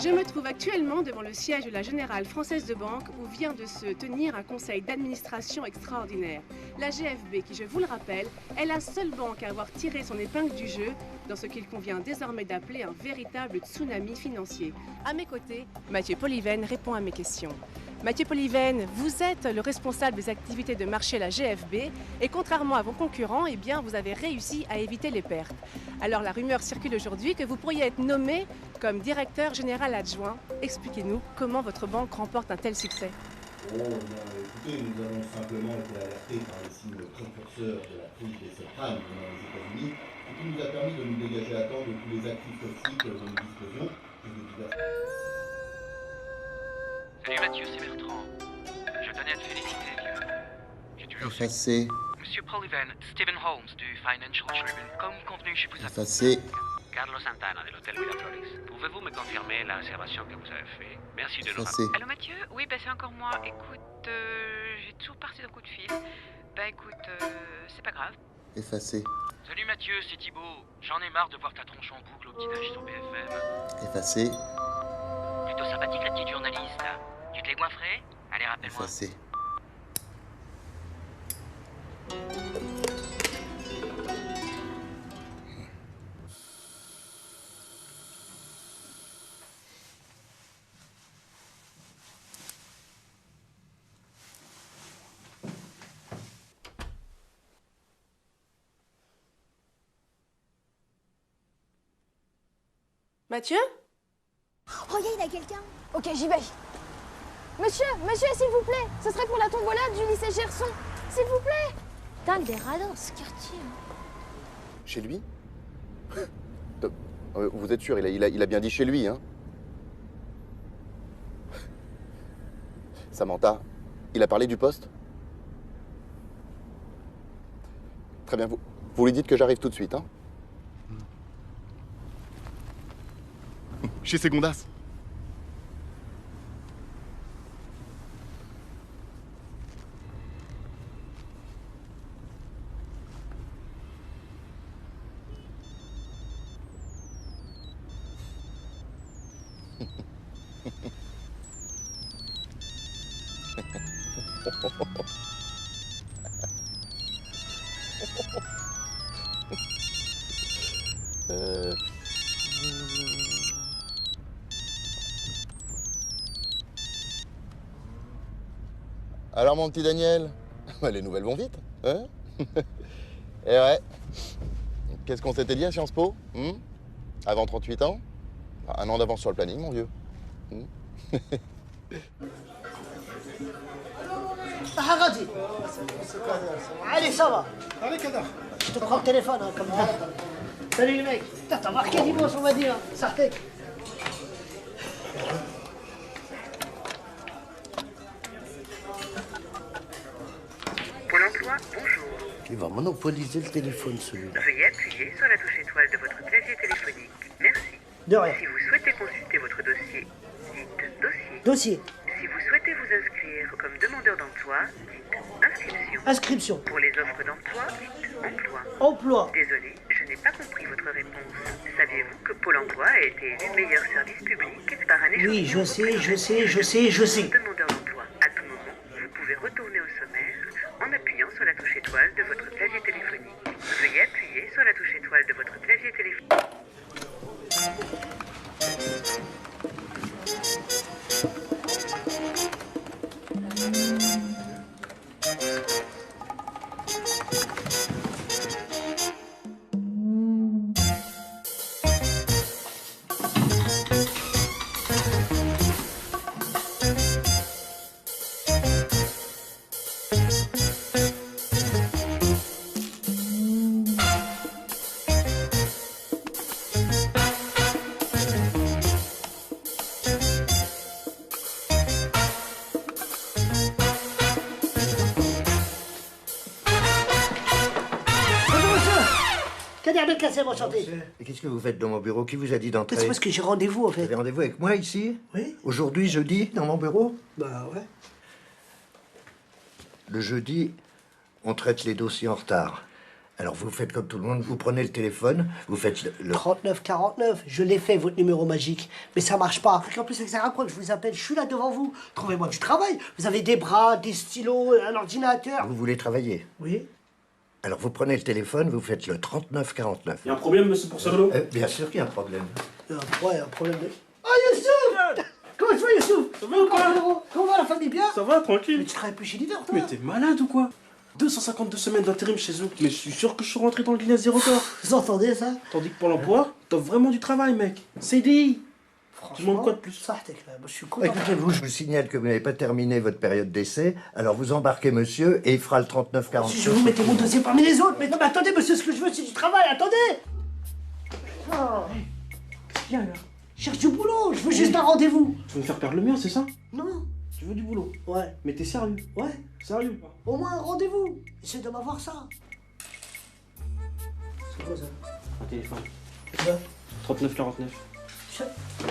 Je me trouve actuellement devant le siège de la Générale Française de Banque où vient de se tenir un conseil d'administration extraordinaire. La GFB, qui je vous le rappelle, est la seule banque à avoir tiré son épingle du jeu dans ce qu'il convient désormais d'appeler un véritable tsunami financier. À mes côtés, Mathieu Poliven répond à mes questions. Mathieu Poliven, vous êtes le responsable des activités de marché à la GFB et contrairement à vos concurrents, eh bien, vous avez réussi à éviter les pertes. Alors la rumeur circule aujourd'hui que vous pourriez être nommé comme directeur général adjoint. Expliquez-nous comment votre banque remporte un tel succès. Oh, bien, écoutez, nous avons simplement été alertés par les signes précurseurs de la crise des subprimes dans les États-Unis, ce qui nous a permis de nous dégager à temps de tous les actifs toxiques dont nous disposions. Salut Mathieu, c'est Bertrand. Je tenais à te féliciter, vieux. J'ai toujours su. Effacé. Monsieur Poliven, Stephen Holmes du Financial Tribune. Comme convenu, je vous appelle. Effacé. Carlos Santana de l'hôtel Miraflores. Pouvez-vous me confirmer la réservation que vous avez faite? Merci de nous Effacé. Allô Mathieu? Oui, c'est encore moi. Écoute, j'ai toujours parti d'un coup de fil. Écoute, c'est pas grave. Effacé. Salut Mathieu, c'est Thibaut. J'en ai marre de voir ta tronche en boucle au petit-déj sur BFM. Effacé. Plutôt sympathique la petite journaliste, là. Tu te l'es goinfrée? Allez, rappelle-moi. Effacé. Mathieu? Regarde, il y a quelqu'un. Ok, j'y vais. Monsieur, s'il vous plaît. Ce serait pour la tombola du lycée Gerson. S'il vous plaît. Putain, il est radin dans ce quartier. Chez lui? Vous êtes sûr, il a bien dit chez lui, hein? Samantha, il a parlé du poste? Très bien, vous lui dites que j'arrive tout de suite, hein? Chez Segondas. Alors mon petit Daniel, les nouvelles vont vite, hein? Eh ouais. Qu'est-ce qu'on s'était dit à Sciences Po, hein? Avant 38 ans? Un an d'avance sur le planning, mon vieux. Haradi. Allez, ça va. Je te prends le téléphone, hein, comme ça. Salut les mecs. Putain, t'as marqué dimanche, on va dire. Sortez. Pôle emploi, bonjour. Il va monopoliser le téléphone, celui-là. Veuillez appuyer sur la touche étoile de votre clavier téléphonique. Merci. De rien. Si vous souhaitez consulter votre dossier, dites dossier. Dossier. Si vous souhaitez vous inscrire comme demandeur d'emploi, dites inscription. Inscription. Pour les offres d'emploi, dites emploi. Emploi. Désolé, je n'ai pas compris votre réponse. Saviez-vous que Pôle emploi a été élu meilleur service public par un Oui, je sais. demandeur d'emploi. À tout moment, vous pouvez retourner au sommaire en appuyant sur la touche étoile de votre clavier téléphonique. Veuillez appuyer sur la touche étoile de votre clavier téléphonique. Kader Belkacem, enchanté. Et qu'est-ce que vous faites dans mon bureau? Qui vous a dit d'entrer? C'est parce que j'ai rendez-vous, en Vous fait. avez rendez-vous avec moi ici? Oui. Aujourd'hui, jeudi, dans mon bureau? Bah ouais. Le jeudi, on traite les dossiers en retard. Alors vous faites comme tout le monde, vous prenez le téléphone, vous faites le... 3949, je l'ai fait, votre numéro magique. Mais ça marche pas. En plus, ça raccroche, je vous appelle, je suis là devant vous. Trouvez-moi du travail. Vous avez des bras, des stylos, un ordinateur. Vous voulez travailler? Oui. Alors vous prenez le téléphone, vous faites le 3949. Il y a un problème, monsieur Poursalo? Bien sûr qu'il y a un problème. Ouais, un problème de... Oh, Youssouf! Comment tu vas, Youssouf? Ça va ou quoi? Comment va la famille, bien? Ça va, tranquille. Mais tu travailles plus chez Leader, toi? Mais t'es malade ou quoi? 252 semaines d'intérim chez eux. Mais je suis sûr que je suis rentré dans le Guinness des records. Vous entendez ça? Tandis que pour l'emploi, t'as vraiment du travail, mec. CDI. Tu demandes quoi de plus? Ça, je suis content. Écoutez, je vous signale que vous n'avez pas terminé votre période d'essai, alors vous embarquez monsieur et il fera le 3949. Si je vous mettez mon dossier parmi les autres. Mais non, mais attendez, monsieur, ce que je veux, c'est du travail, attendez! Oh. Qu'est-ce qu'il y a, là? Je cherche du boulot, je veux juste un rendez-vous. Tu veux me faire perdre le mien, c'est ça? Non. Tu veux du boulot? Ouais. Mais t'es sérieux? Ouais. Sérieux? Au moins un rendez-vous. Essaye de m'avoir ça. C'est quoi ça? Un téléphone. Ouais. 3949.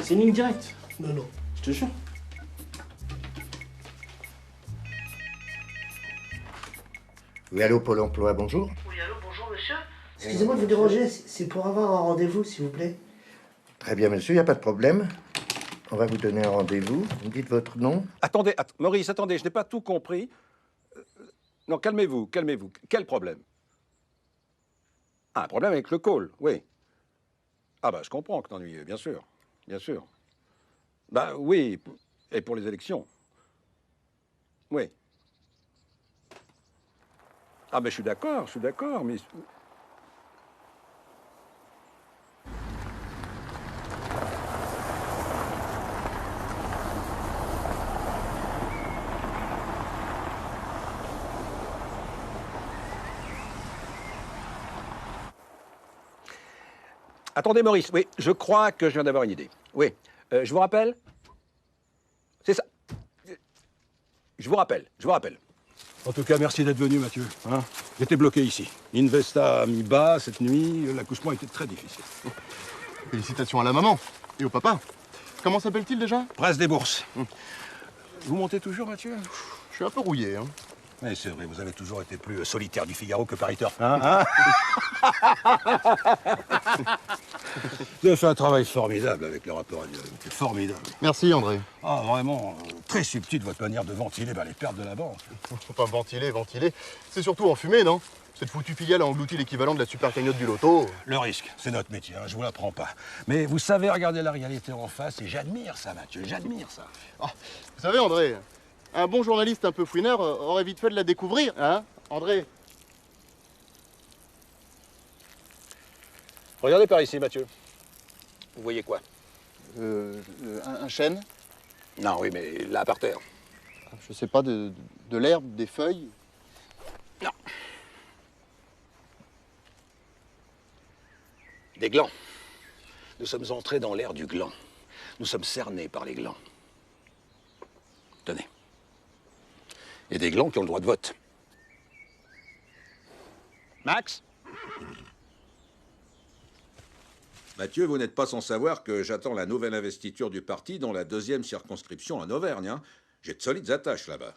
C'est une ligne directe. Non, non. Je te jure. Oui, allô, Pôle emploi, bonjour. Oui, allô, bonjour, monsieur. Excusez-moi de vous déranger, c'est pour avoir un rendez-vous, s'il vous plaît. Très bien, monsieur, il n'y a pas de problème. On va vous donner un rendez-vous. Vous me dites votre nom? Attendez, Maurice, attendez, je n'ai pas tout compris. Non, calmez-vous, calmez-vous. Quel problème? Ah, un problème avec le call, oui. Ah bah, je comprends que t'ennuies, bien sûr, bien sûr. Bah oui, et pour les élections. Oui. Ah ben je suis d'accord, mais... Attendez, Maurice, oui, je crois que je viens d'avoir une idée. Oui, je vous rappelle? C'est ça. Je vous rappelle. En tout cas, merci d'être venu, Mathieu. Hein, j'étais bloqué ici. Investa a mis bas cette nuit, l'accouchement était très difficile. Félicitations à la maman et au papa. Comment s'appelle-t-il déjà? Prince des bourses. Vous montez toujours, Mathieu? Je suis un peu rouillé, hein. Oui, c'est vrai, vous avez toujours été plus solitaire du Figaro que Paris Turf. Hein Vous avez fait un travail formidable avec le rapport annuel. C'est formidable. Merci, André. Ah, vraiment, très subtil votre manière de ventiler les pertes de la banque. Faut pas ventiler. C'est surtout en fumée, non? Cette foutue filiale a englouti l'équivalent de la super cagnotte du loto. Le risque, c'est notre métier, hein, je vous l'apprends pas. Mais vous savez regarder la réalité en face et j'admire ça, Mathieu, j'admire ça. Oh, vous savez, André, un bon journaliste un peu fouineur aurait vite fait de la découvrir, hein, André? Regardez par ici, Mathieu. Vous voyez quoi? Un chêne? Non, oui, mais là, par terre. Je sais pas, de l'herbe, des feuilles? Non. Des glands. Nous sommes entrés dans l'ère du gland. Nous sommes cernés par les glands. Tenez. Et des glands qui ont le droit de vote. Max? Mathieu, vous n'êtes pas sans savoir que j'attends la nouvelle investiture du parti dans la 2e circonscription en Auvergne. Hein. J'ai de solides attaches là-bas.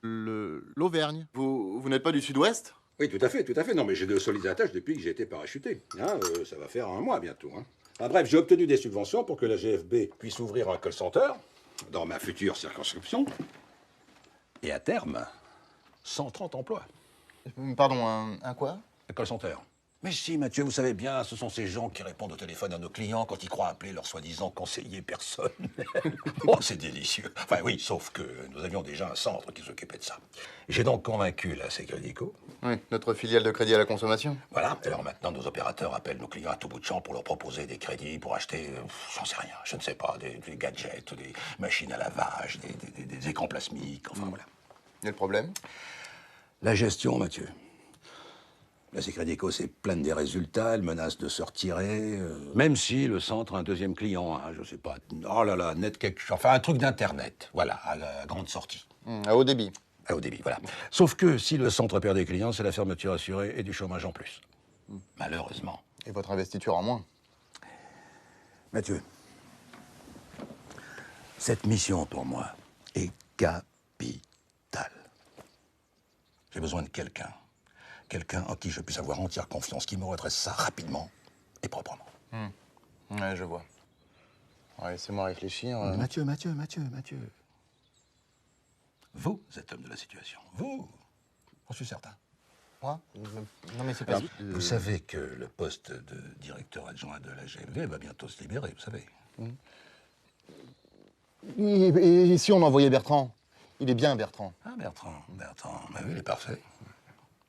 L'Auvergne? Vous n'êtes pas du sud-ouest? Oui, tout à fait. Non, mais j'ai de solides attaches depuis que j'ai été parachuté. Hein, ça va faire un mois bientôt. Hein. Ah, bref, j'ai obtenu des subventions pour que la GFB puisse ouvrir un call center dans ma future circonscription. Et à terme, 130 emplois. Pardon, un quoi? Un call center. Mais si, Mathieu, vous savez bien, ce sont ces gens qui répondent au téléphone à nos clients quand ils croient appeler leur soi-disant conseiller personnel. Oh, c'est délicieux. Enfin oui, sauf que nous avions déjà un centre qui s'occupait de ça. J'ai donc convaincu la Sécrédico. Oui, notre filiale de crédit à la consommation. Voilà, alors maintenant nos opérateurs appellent nos clients à tout bout de champ pour leur proposer des crédits pour acheter, j'en sais rien, je ne sais pas, des gadgets, des machines à lavage, des écrans plasmiques, enfin voilà. Et le problème? La gestion, Mathieu. La Sécrédico s'est plainte des résultats, elle menace de se retirer, même si le centre a un deuxième client, hein, je sais pas, oh là là, net quelque chose, enfin un truc d'internet, voilà, à la grande sortie. À haut débit. À haut débit, voilà. Sauf que si le centre perd des clients, c'est la fermeture assurée et du chômage en plus. Malheureusement. Et votre investiture en moins. Mathieu, cette mission pour moi est capitale. J'ai besoin de quelqu'un Quelqu'un en qui je puisse avoir entière confiance, qui me redresse ça rapidement et proprement. Ouais, je vois. Ouais, laissez-moi réfléchir. Mathieu. Vous êtes homme de la situation. Vous. J'en suis certain. Moi? Non, mais c'est pas... Vous savez que le poste de directeur adjoint de la GFB va bientôt se libérer, vous savez. Et si on envoyait Bertrand? Il est bien, Bertrand. Ah, Bertrand. Mais oui, il est parfait.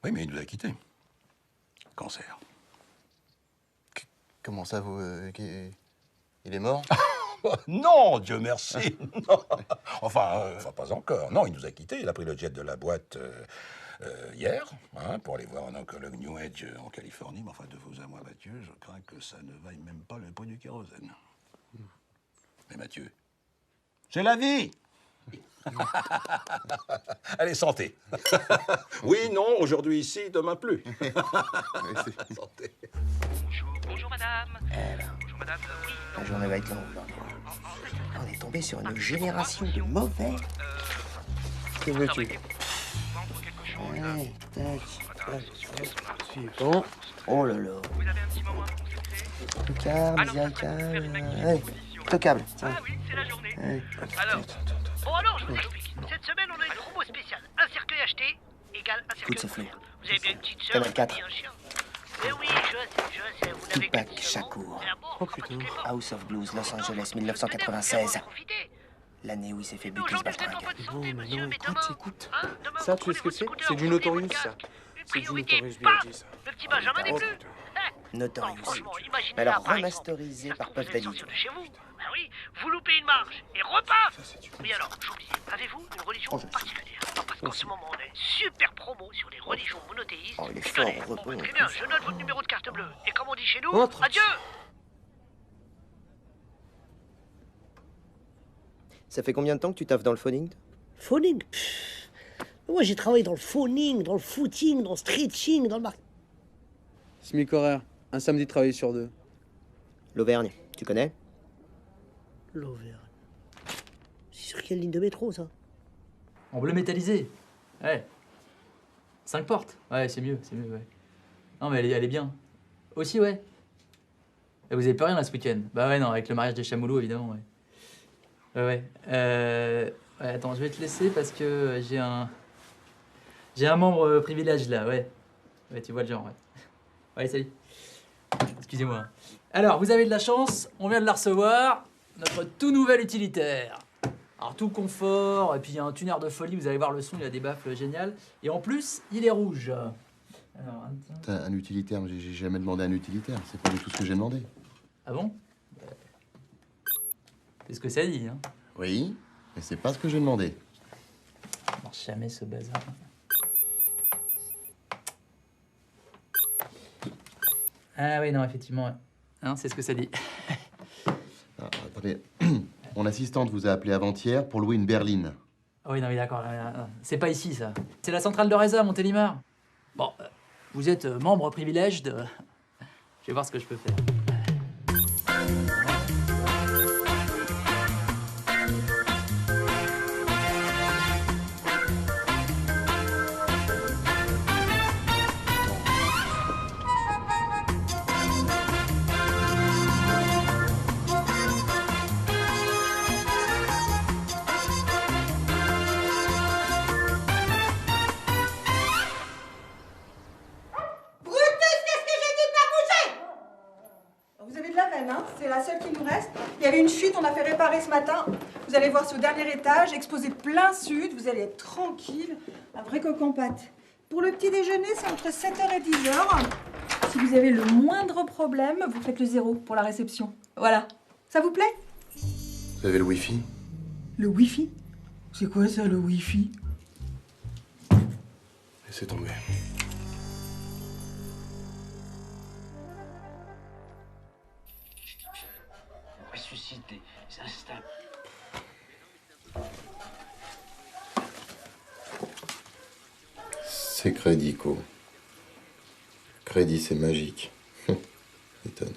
Oui, mais il nous a quittés. Cancer. Comment ça, vous... Il est mort? Non, Dieu merci. Non. Enfin, pas encore. Non, il nous a quittés. Il a pris le jet de la boîte hier, hein, pour aller voir un oncologue New Age en Californie. Mais enfin, de vous à moi, Mathieu, je crains que ça ne vaille même pas le prix du kérosène. Mais Mathieu, c'est la vie. Allez, santé. Oui, non, aujourd'hui ici, demain plus. Santé. Bonjour madame. Bonjour madame. La journée va être longue. On est tombé sur une génération de mauvais. Que veux-tu? Ouais, tac. Suivant. Oh là là. Tocable, direct. Ouais, tocable. Ah oui, c'est la journée. Alors, bon alors, je vous explique. Cette semaine, on a une promo spéciale. Un cercueil acheté égale un cercueil offert. Vous avez bien une petite sœur, Canal 4. un chien. Eh oui, je sais, vous n'avez que Tupac Shakur. Oh putain. House of Blues, Los Angeles, 1996. L'année où il s'est fait buter ce bastringue. Non, mais non, écoute. Ça, tu sais ce que c'est? C'est du Notorious, ça. C'est du Notorious B.I.G., ça. Le petit Benjamin n'est plus. Notorious. Mais alors remasterisé par Puff Daddy. Chez vous. Ben oui, vous loupez une marche et repas. Oui alors, j'oublie. Avez-vous une religion particulière? Non, parce qu'en ce moment, on a une super promo sur les religions monothéistes. Oh, il est fort, Très bien, je note votre numéro de carte bleue. Et comme on dit chez nous, Entre. adieu. Ça fait combien de temps que tu taffes dans le phoning? Phoning? Moi, j'ai travaillé dans le phoning, dans le footing, dans le stretching, dans le marketing. SMIC horaire. Un samedi de travail sur 2. L'Auvergne, tu connais? L'Auvergne. C'est sur quelle ligne de métro, ça? En bleu métallisé. Ouais. 5 portes. Ouais, c'est mieux, ouais. Non, mais elle est bien. Aussi, ouais. Et vous avez plus rien là ce week-end? Bah ouais, non, avec le mariage des Chamoulots, évidemment, ouais. Ouais, attends, je vais te laisser parce que j'ai un membre privilège là, ouais. Ouais, tu vois le genre, ouais. Ouais, salut. Excusez-moi. Alors, vous avez de la chance, on vient de la recevoir. Notre tout nouvel utilitaire. Alors, tout confort, et puis il y a un tuner de folie, vous allez voir le son, il a des baffles géniales. Et en plus, il est rouge. Alors, Un utilitaire, j'ai jamais demandé un utilitaire. C'est pas du tout ce que j'ai demandé. Ah bon? C'est ce que ça dit, hein. Oui, mais c'est pas ce que j'ai demandé. Ça marche jamais ce bazar. Ah oui, non, effectivement, ouais. Hein, c'est ce que ça dit. Ah, attendez, mon assistante vous a appelé avant-hier pour louer une berline. Ah oui, non, mais d'accord, c'est pas ici, ça. C'est la centrale de Reza, Montélimar. Bon, vous êtes membre privilège de... Je vais voir ce que je peux faire. C'est la seule qui nous reste. Il y avait une fuite, on a fait réparer ce matin. Vous allez voir, c'est au dernier étage, exposé plein sud. Vous allez être tranquille. Un vrai coq en pâte. Pour le petit déjeuner, c'est entre 7h et 10h. Si vous avez le moindre problème, vous faites le 0 pour la réception. Voilà. Ça vous plaît? Vous avez le wifi? Le wifi? C'est quoi ça, le wifi? Laissez tomber. Ressusciter, c'est instable. C'est crédit, Co. Crédit, c'est magique. Étonne.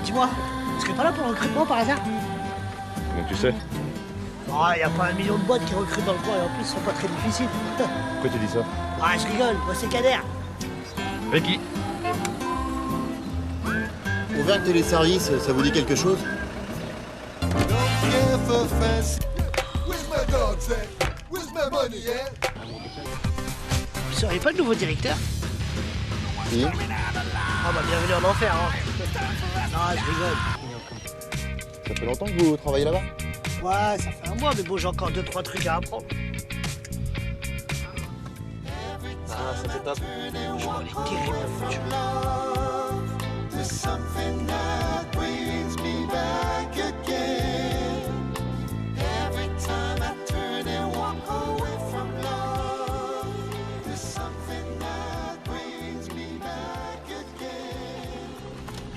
Dis-moi, tu serais pas là pour le recrutement par hasard? Comment tu sais? Oh, y a pas 1 million de boîtes qui recrutent dans le coin et en plus, ils sont pas très difficiles. Pourquoi tu dis ça? Ah, je rigole, moi c'est Kader. Ricky. Auvergne Téléservice, ça vous dit quelque chose? Vous seriez pas le nouveau directeur? Si. Ah bah bienvenue en enfer, hein. Non, je rigole. Ça fait longtemps que vous travaillez là-bas? Ouais, ça fait un mois, mais bon, j'ai encore 2-3 trucs à apprendre. Ah, ça c'est top. Je m'en ai terriblement foutu.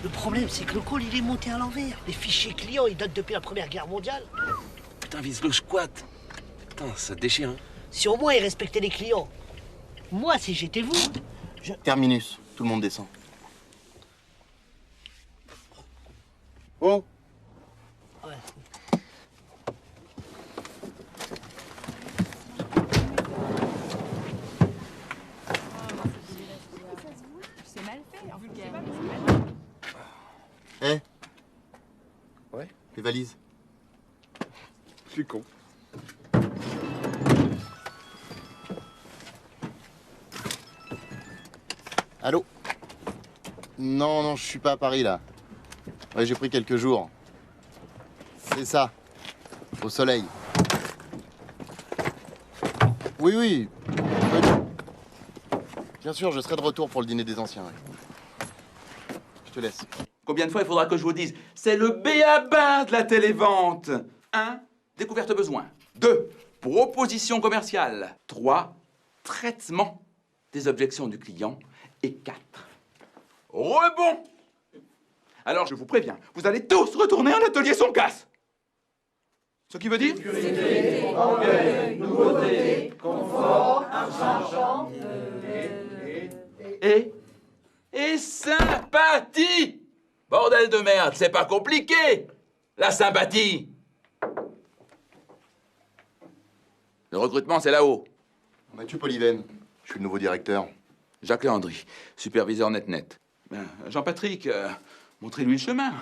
Le problème, c'est que le call, il est monté à l'envers. Les fichiers clients, ils datent depuis la Première Guerre mondiale. Putain, vise le squat. Putain, ça déchire, hein. Si au moins ils respectaient les clients. Moi, si j'étais vous, Terminus, tout le monde descend. Oh! Ouais. C'est mal fait, en vulgaire. Eh, Ouais. les valises. Je suis con. Allô? Non, non, je suis pas à Paris, là. Ouais, j'ai pris quelques jours. C'est ça. Au soleil. Oui, oui. Bien sûr, je serai de retour pour le dîner des anciens, ouais. Je te laisse. Combien de fois il faudra que je vous dise? C'est le b.a.-ba de la télévente. 1. Découverte besoin. 2. Proposition commerciale. 3. Traitement des objections du client. Et 4. Rebond. Alors je vous préviens, vous allez tous retourner en atelier sans casse. Ce qui veut dire? Sécurité, orgueil, nouveauté, confort, changeant, Et sympathie. Bordel de merde, c'est pas compliqué. La sympathie. Le recrutement, c'est là-haut. Mathieu Polyven, je suis le nouveau directeur. Jacques Léandry, superviseur net-net. Ben, Jean-Patrick, montrez-lui le chemin.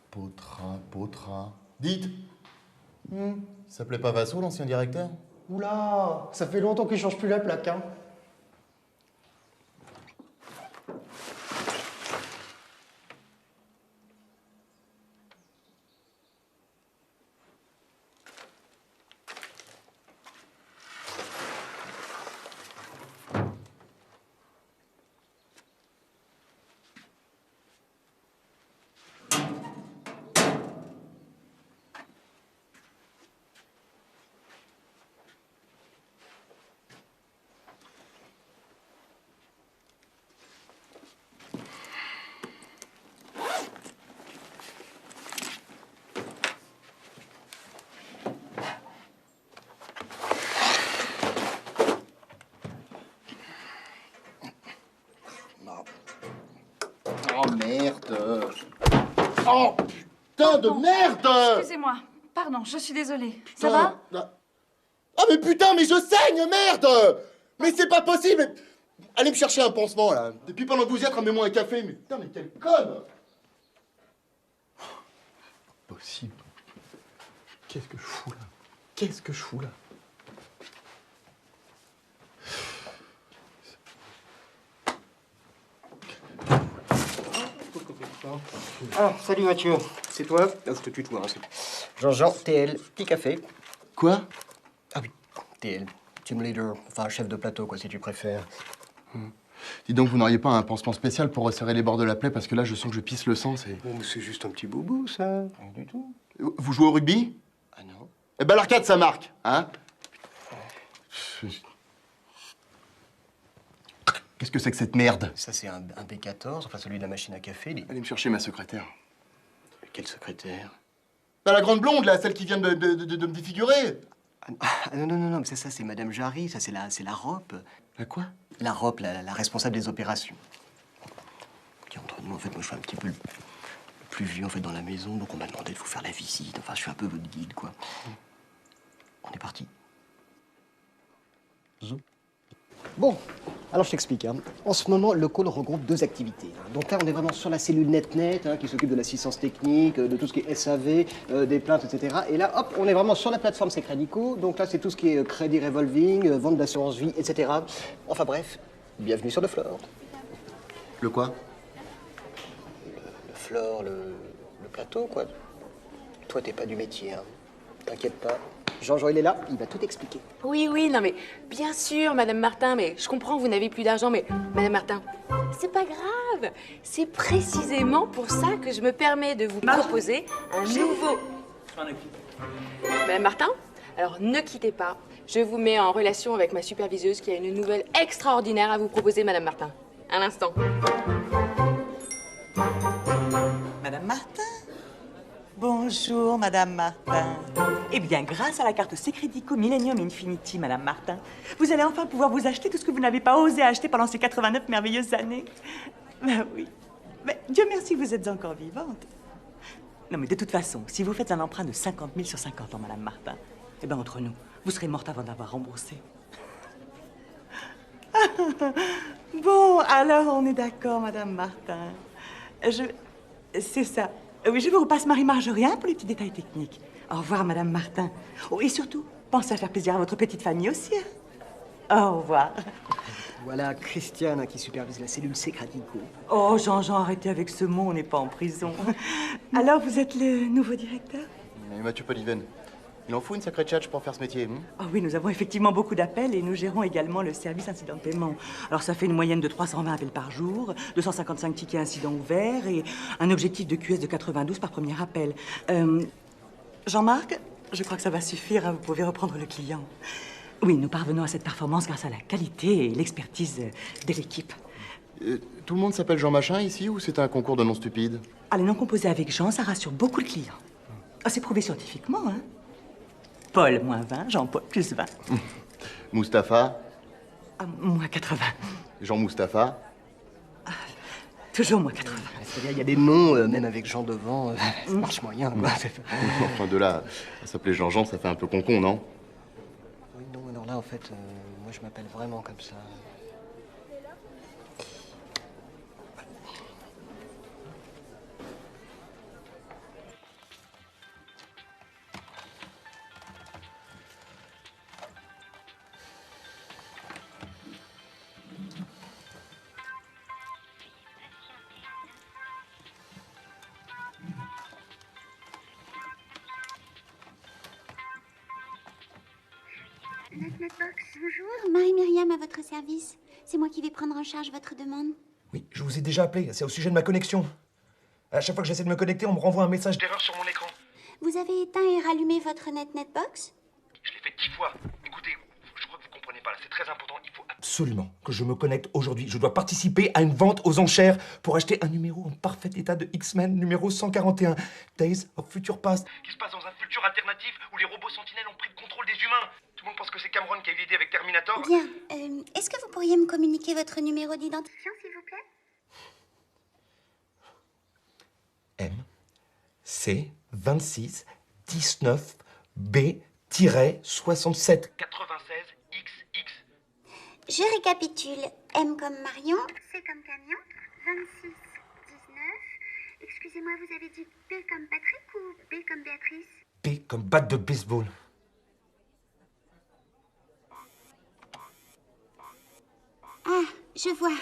Potra. Dites, il s'appelait pas Vassou, l'ancien directeur? Oula, ça fait longtemps qu'il change plus la plaque, hein. Oh merde! Oh putain de merde! Excusez-moi. Pardon, je suis désolée. Ça va? Ah mais putain, mais je saigne, merde! Mais c'est pas possible! Allez me chercher un pansement, là. Et puis pendant que vous y êtes, ramenez-moi un café. Mais putain, mais quelle conne! Possible. Qu'est-ce que je fous là? Qu'est-ce que je fous là? Ah, salut Mathieu. C'est toi? Ah, je te tutoie, hein, Jean-Jean, TL, petit café. Quoi? Ah oui, TL, team leader, enfin chef de plateau, quoi, si tu préfères. Dis donc, vous n'auriez pas un pansement spécial pour resserrer les bords de la plaie, parce que là, je sens que je pisse le sang, c'est... Bon, mais c'est juste un petit boubou, ça. Rien du tout. Vous jouez au rugby? Ah non. Eh ben l'arcade, ça marque, hein? Qu'est-ce que c'est que cette merde? Ça, c'est un B14, enfin celui de la machine à café. Allez me chercher ma secrétaire. Quelle secrétaire? Bah, la grande blonde, là, celle qui vient de me défigurer. Ah non, mais ça c'est Madame Jarry, ça c'est la ROP. La quoi? La ROP, la responsable des opérations. Écoutez, entre nous, en fait, moi, je suis un petit peu le plus vieux, en fait, dans la maison, donc on m'a demandé de vous faire la visite. Enfin, je suis un peu votre guide, quoi. On est parti. Bon, alors je t'explique. Hein. En ce moment, le call regroupe 2 activités. Hein. Donc là, on est vraiment sur la cellule NetNet, hein, qui s'occupe de l'assistance technique, de tout ce qui est SAV, des plaintes, etc. Et là, hop, on est vraiment sur la plateforme Secredico. Donc là, c'est tout ce qui est crédit revolving, vente d'assurance vie, etc. Enfin bref, bienvenue sur le floor. Le quoi? Le floor, le plateau, quoi. Toi, t'es pas du métier, hein. T'inquiète pas. Jean-Jean, il est là, il va tout expliquer. Oui, oui, non mais bien sûr, Madame Martin, mais je comprends que vous n'avez plus d'argent, mais Madame Martin, c'est pas grave. C'est précisément pour ça que je me permets de vous proposer un nouveau... Madame Martin, alors ne quittez pas. Je vous mets en relation avec ma superviseuse qui a une nouvelle extraordinaire à vous proposer, Madame Martin. Un instant. Madame Martin? Bonjour, Madame Martin. Eh bien, grâce à la carte Secredico Millennium Infinity, Madame Martin, vous allez enfin pouvoir vous acheter tout ce que vous n'avez pas osé acheter pendant ces 89 merveilleuses années. Ben oui. Mais Dieu merci, vous êtes encore vivante. Non, mais de toute façon, si vous faites un emprunt de 50 000 sur 50 ans, Madame Martin, eh bien, entre nous, vous serez morte avant d'avoir remboursé. Bon, alors, on est d'accord, Madame Martin. C'est ça. Oui, je vous repasse Marie-Marjorie pour les petits détails techniques. Au revoir, Madame Martin. Oh, et surtout, pensez à faire plaisir à votre petite famille aussi. Hein. Au revoir. Voilà Christiane, hein, qui supervise la cellule Secredico. Oh, Jean-Jean, arrêtez avec ce mot, on n'est pas en prison. Alors, vous êtes le nouveau directeur? Et Mathieu Poliven. Il en faut une sacrée tchatche pour faire ce métier. Ah oui, nous avons effectivement beaucoup d'appels et nous gérons également le service incident de paiement. Alors ça fait une moyenne de 320 appels par jour, 255 tickets incidents ouverts et un objectif de QS de 92 par premier appel. Jean-Marc, je crois que ça va suffire, hein, vous pouvez reprendre le client. Oui, nous parvenons à cette performance grâce à la qualité et l'expertise de l'équipe. Tout le monde s'appelle Jean Machin ici ou c'est un concours de noms stupides? Ah, les noms composés avec Jean, ça rassure beaucoup le client. Ah, c'est prouvé scientifiquement, hein. Paul, moins 20, Jean-Paul, plus 20. Mustapha? Ah, moins 80. Jean-Mustapha? Toujours moins 80. C'est-à-dire, il y a des noms, même avec Jean devant, ça marche moyen, quoi. Enfin, de là à s'appeler Jean-Jean, ça fait un peu con-con, non? Oui, non, alors là, en fait, moi, je m'appelle vraiment comme ça. NetNetBox, bonjour. Marie-Myriam à votre service. C'est moi qui vais prendre en charge votre demande. Oui, je vous ai déjà appelé. C'est au sujet de ma connexion. À chaque fois que j'essaie de me connecter, on me renvoie un message d'erreur sur mon écran. Vous avez éteint et rallumé votre NetNetBox? Je l'ai fait 10 fois. Écoutez, je crois que vous comprenez pas là. C'est très important. Il faut absolument que je me connecte aujourd'hui. Je dois participer à une vente aux enchères pour acheter un numéro en parfait état de X-Men, numéro 141, Days of Future Past, qui se passe dans un futur alternatif où les robots sentinelles ont pris le contrôle des humains. Tout le monde pense que c'est Cameron qui a eu l'idée avec Terminator. Bien. Est-ce que vous pourriez me communiquer votre numéro d'identifiant, s'il vous plaît? M, C, 26, 19, B-67, 96, XX. Je récapitule. M comme Marion, C comme camion, 26, 19. Excusez-moi, vous avez dit B comme Patrick ou B comme Béatrice? B comme batte de baseball. Ah, je vois.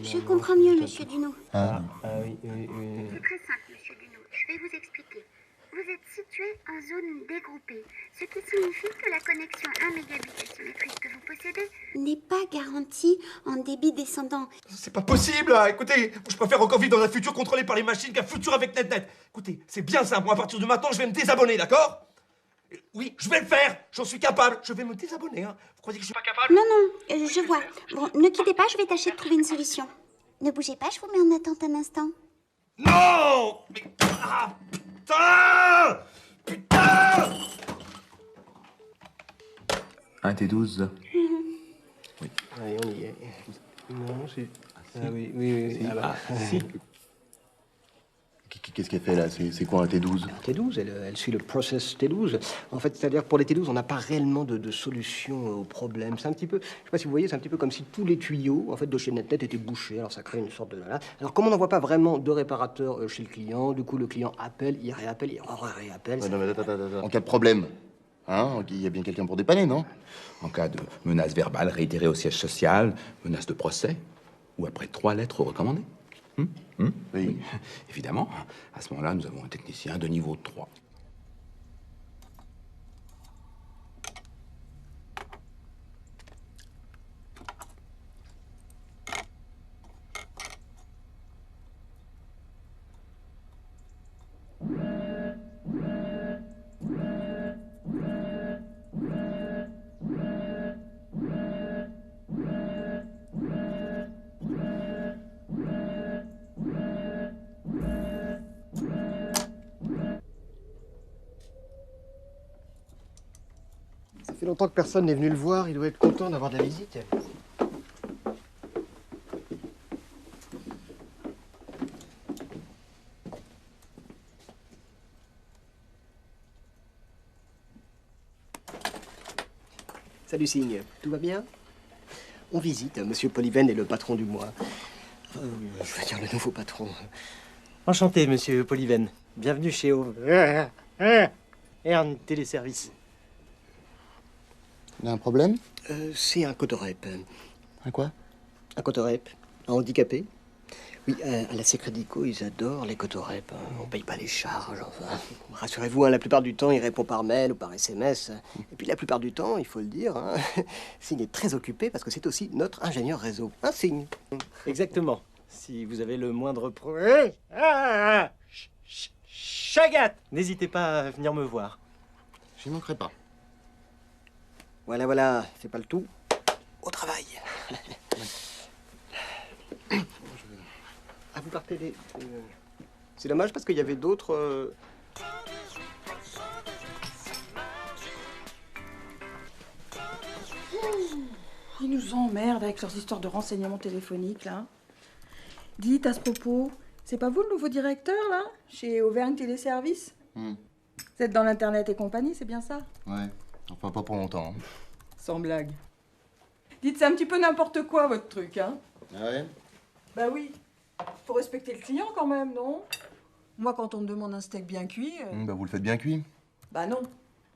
Je comprends mieux, monsieur Duno. Ah oui. C'est très simple, monsieur Duno. Je vais vous expliquer. Vous êtes situé en zone dégroupée, ce qui signifie que la connexion 1 mégabit asymétrique que vous possédez n'est pas garantie en débit descendant. C'est pas possible, là. Écoutez, je préfère encore vivre dans un futur contrôlé par les machines qu'un futur avec NetNet. Écoutez, c'est bien simple. Moi, à partir de maintenant, je vais me désabonner, d'accord? Oui, je vais le faire. J'en suis capable. Je vais me désabonner, hein. Vous croyez que je suis pas capable? Non, je vois. Bon, ne quittez pas, je vais tâcher de trouver une solution. Ne bougez pas, je vous mets en attente un instant. Non! Mais... Ah, putain! Putain! 1 T12. Oui. Allez, on y est. Non, c'est Oui, oui, oui. Si. Qu'est-ce qu'elle fait là? C'est quoi un T12? T12, elle suit le process T12. En fait, c'est-à-dire pour les T12, on n'a pas réellement de solution au problème. C'est un petit peu, je sais pas si vous voyez, c'est un petit peu comme si tous les tuyaux en fait de chez NetNet étaient bouchés. Alors ça crée une sorte de là. Alors comme on n'envoie pas vraiment de réparateur chez le client, du coup le client appelle, il réappelle, il réappelle. Non, mais attends. En cas de problème, hein, il y a bien quelqu'un pour dépanner, non? En cas de menace verbale réitérée au siège social, menace de procès, ou après 3 lettres recommandées. Oui. Évidemment, à ce moment-là, nous avons un technicien de niveau 3. Ça fait longtemps que personne n'est venu le voir, il doit être content d'avoir de la visite. Salut Signe, tout va bien? On visite, Monsieur Polyven est le patron du mois. Je veux dire le nouveau patron. Enchanté, Monsieur Polyven. Bienvenue chez Ern Téléservice. Il y a un problème? C'est un cotorep. Un quoi? Un cotorep. Un handicapé. Oui, à la Secredico, ils adorent les cotorep. On paye pas les charges, enfin. Rassurez-vous, hein, la plupart du temps, il répond par mail ou par SMS. Et puis la plupart du temps, il faut le dire, hein, Signe est très occupé parce que c'est aussi notre ingénieur réseau. Un Signe. Exactement. Si vous avez le moindre problème... Chagat! N'hésitez pas à venir me voir. J'y manquerai pas. Voilà, c'est pas le tout. Au travail. Ah, vous partez les... C'est dommage parce qu'il y avait d'autres... Ils nous emmerdent avec leurs histoires de renseignements téléphoniques, là. Dites, à ce propos, c'est pas vous le nouveau directeur, là? Chez Auvergne Téléservice? Vous êtes dans l'Internet et compagnie, c'est bien ça? Ouais, enfin pas pour longtemps. Hein. Sans blague. Dites, c'est un petit peu n'importe quoi, votre truc, hein? Ah ouais? Bah oui. Faut respecter le client, quand même, non? Moi, quand on me demande un steak bien cuit... Bah vous le faites bien cuit. Bah non.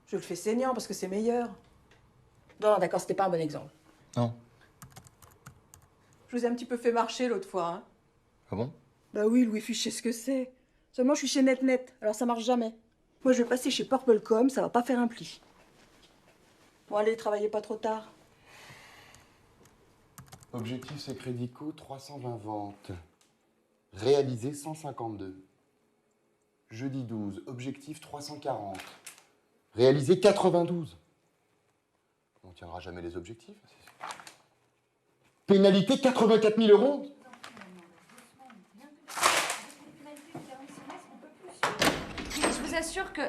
Je le fais saignant, parce que c'est meilleur. Non, d'accord, c'était pas un bon exemple. Non. Je vous ai un petit peu fait marcher l'autre fois, hein? Ah bon? Bah oui, le Wi-Fi, je sais ce que c'est. Seulement, je suis chez NetNet, alors ça marche jamais. Moi, je vais passer chez PurpleCom, ça va pas faire un pli. Bon, allez, travaillez pas trop tard. Objectif Secredico, 320 ventes. Réalisé 152. Jeudi 12, objectif 340. Réalisé 92. On ne tiendra jamais les objectifs. Pénalité 84 000 €. Je vous assure que...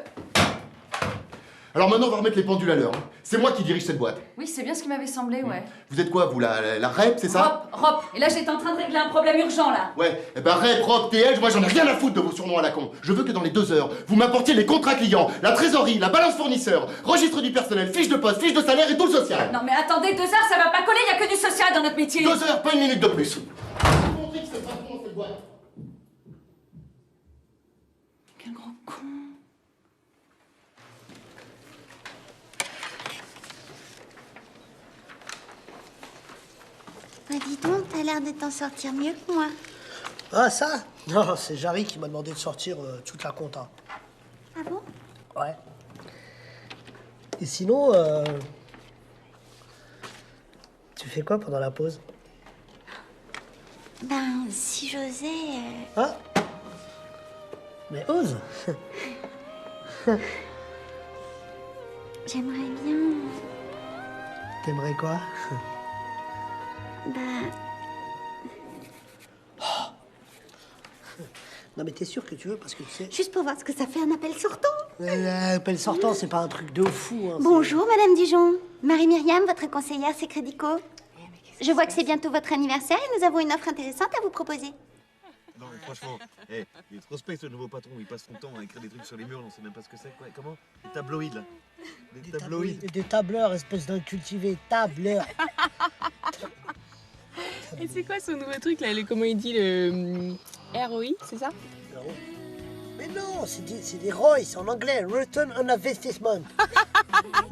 Alors maintenant, on va remettre les pendules à l'heure. Hein. C'est moi qui dirige cette boîte. Oui, c'est bien ce qui m'avait semblé, ouais. Vous êtes quoi, vous, la REP, c'est ça? Rop. Et là, j'étais en train de régler un problème urgent, là. Ouais, eh ben REP, ROP, TL, moi j'en ai rien à foutre de vos surnoms à la con. Je veux que dans les 2 heures, vous m'apportiez les contrats clients, la trésorerie, la balance fournisseur, registre du personnel, fiche de poste, fiche de salaire et tout le social. Non, mais attendez, 2 heures, ça va pas coller, y a que du social dans notre métier. 2 heures, pas une minute de plus. Quel grand con. Bah dis donc, t'as l'air de t'en sortir mieux que moi. Ah, ça? Non, c'est Jarry qui m'a demandé de sortir toute la compta. Ah bon? Ouais. Et sinon, tu fais quoi pendant la pause? Ben, si j'osais... Ah? Mais ose! J'aimerais bien... T'aimerais quoi? Bah... Non mais t'es sûr que tu veux parce que tu sais... Juste pour voir ce que ça fait un appel sortant. L'appel sortant, c'est pas un truc de fou. Hein, Bonjour, Madame Dijon. Marie-Myriam, votre conseillère Secredico. Je vois que c'est bientôt votre anniversaire et nous avons une offre intéressante à vous proposer. Non mais franchement, il est trop space le nouveau patron, il passe son temps à écrire des trucs sur les murs, on sait même pas ce que c'est. Quoi. Comment? Des tabloïds là. Des tabloïds. Des tableurs, espèce d'incultivé, tableurs. Et c'est quoi son nouveau truc là, comment il dit, le ROI, c'est ça? Mais non, c'est des ROI, c'est en anglais, Return on Investment.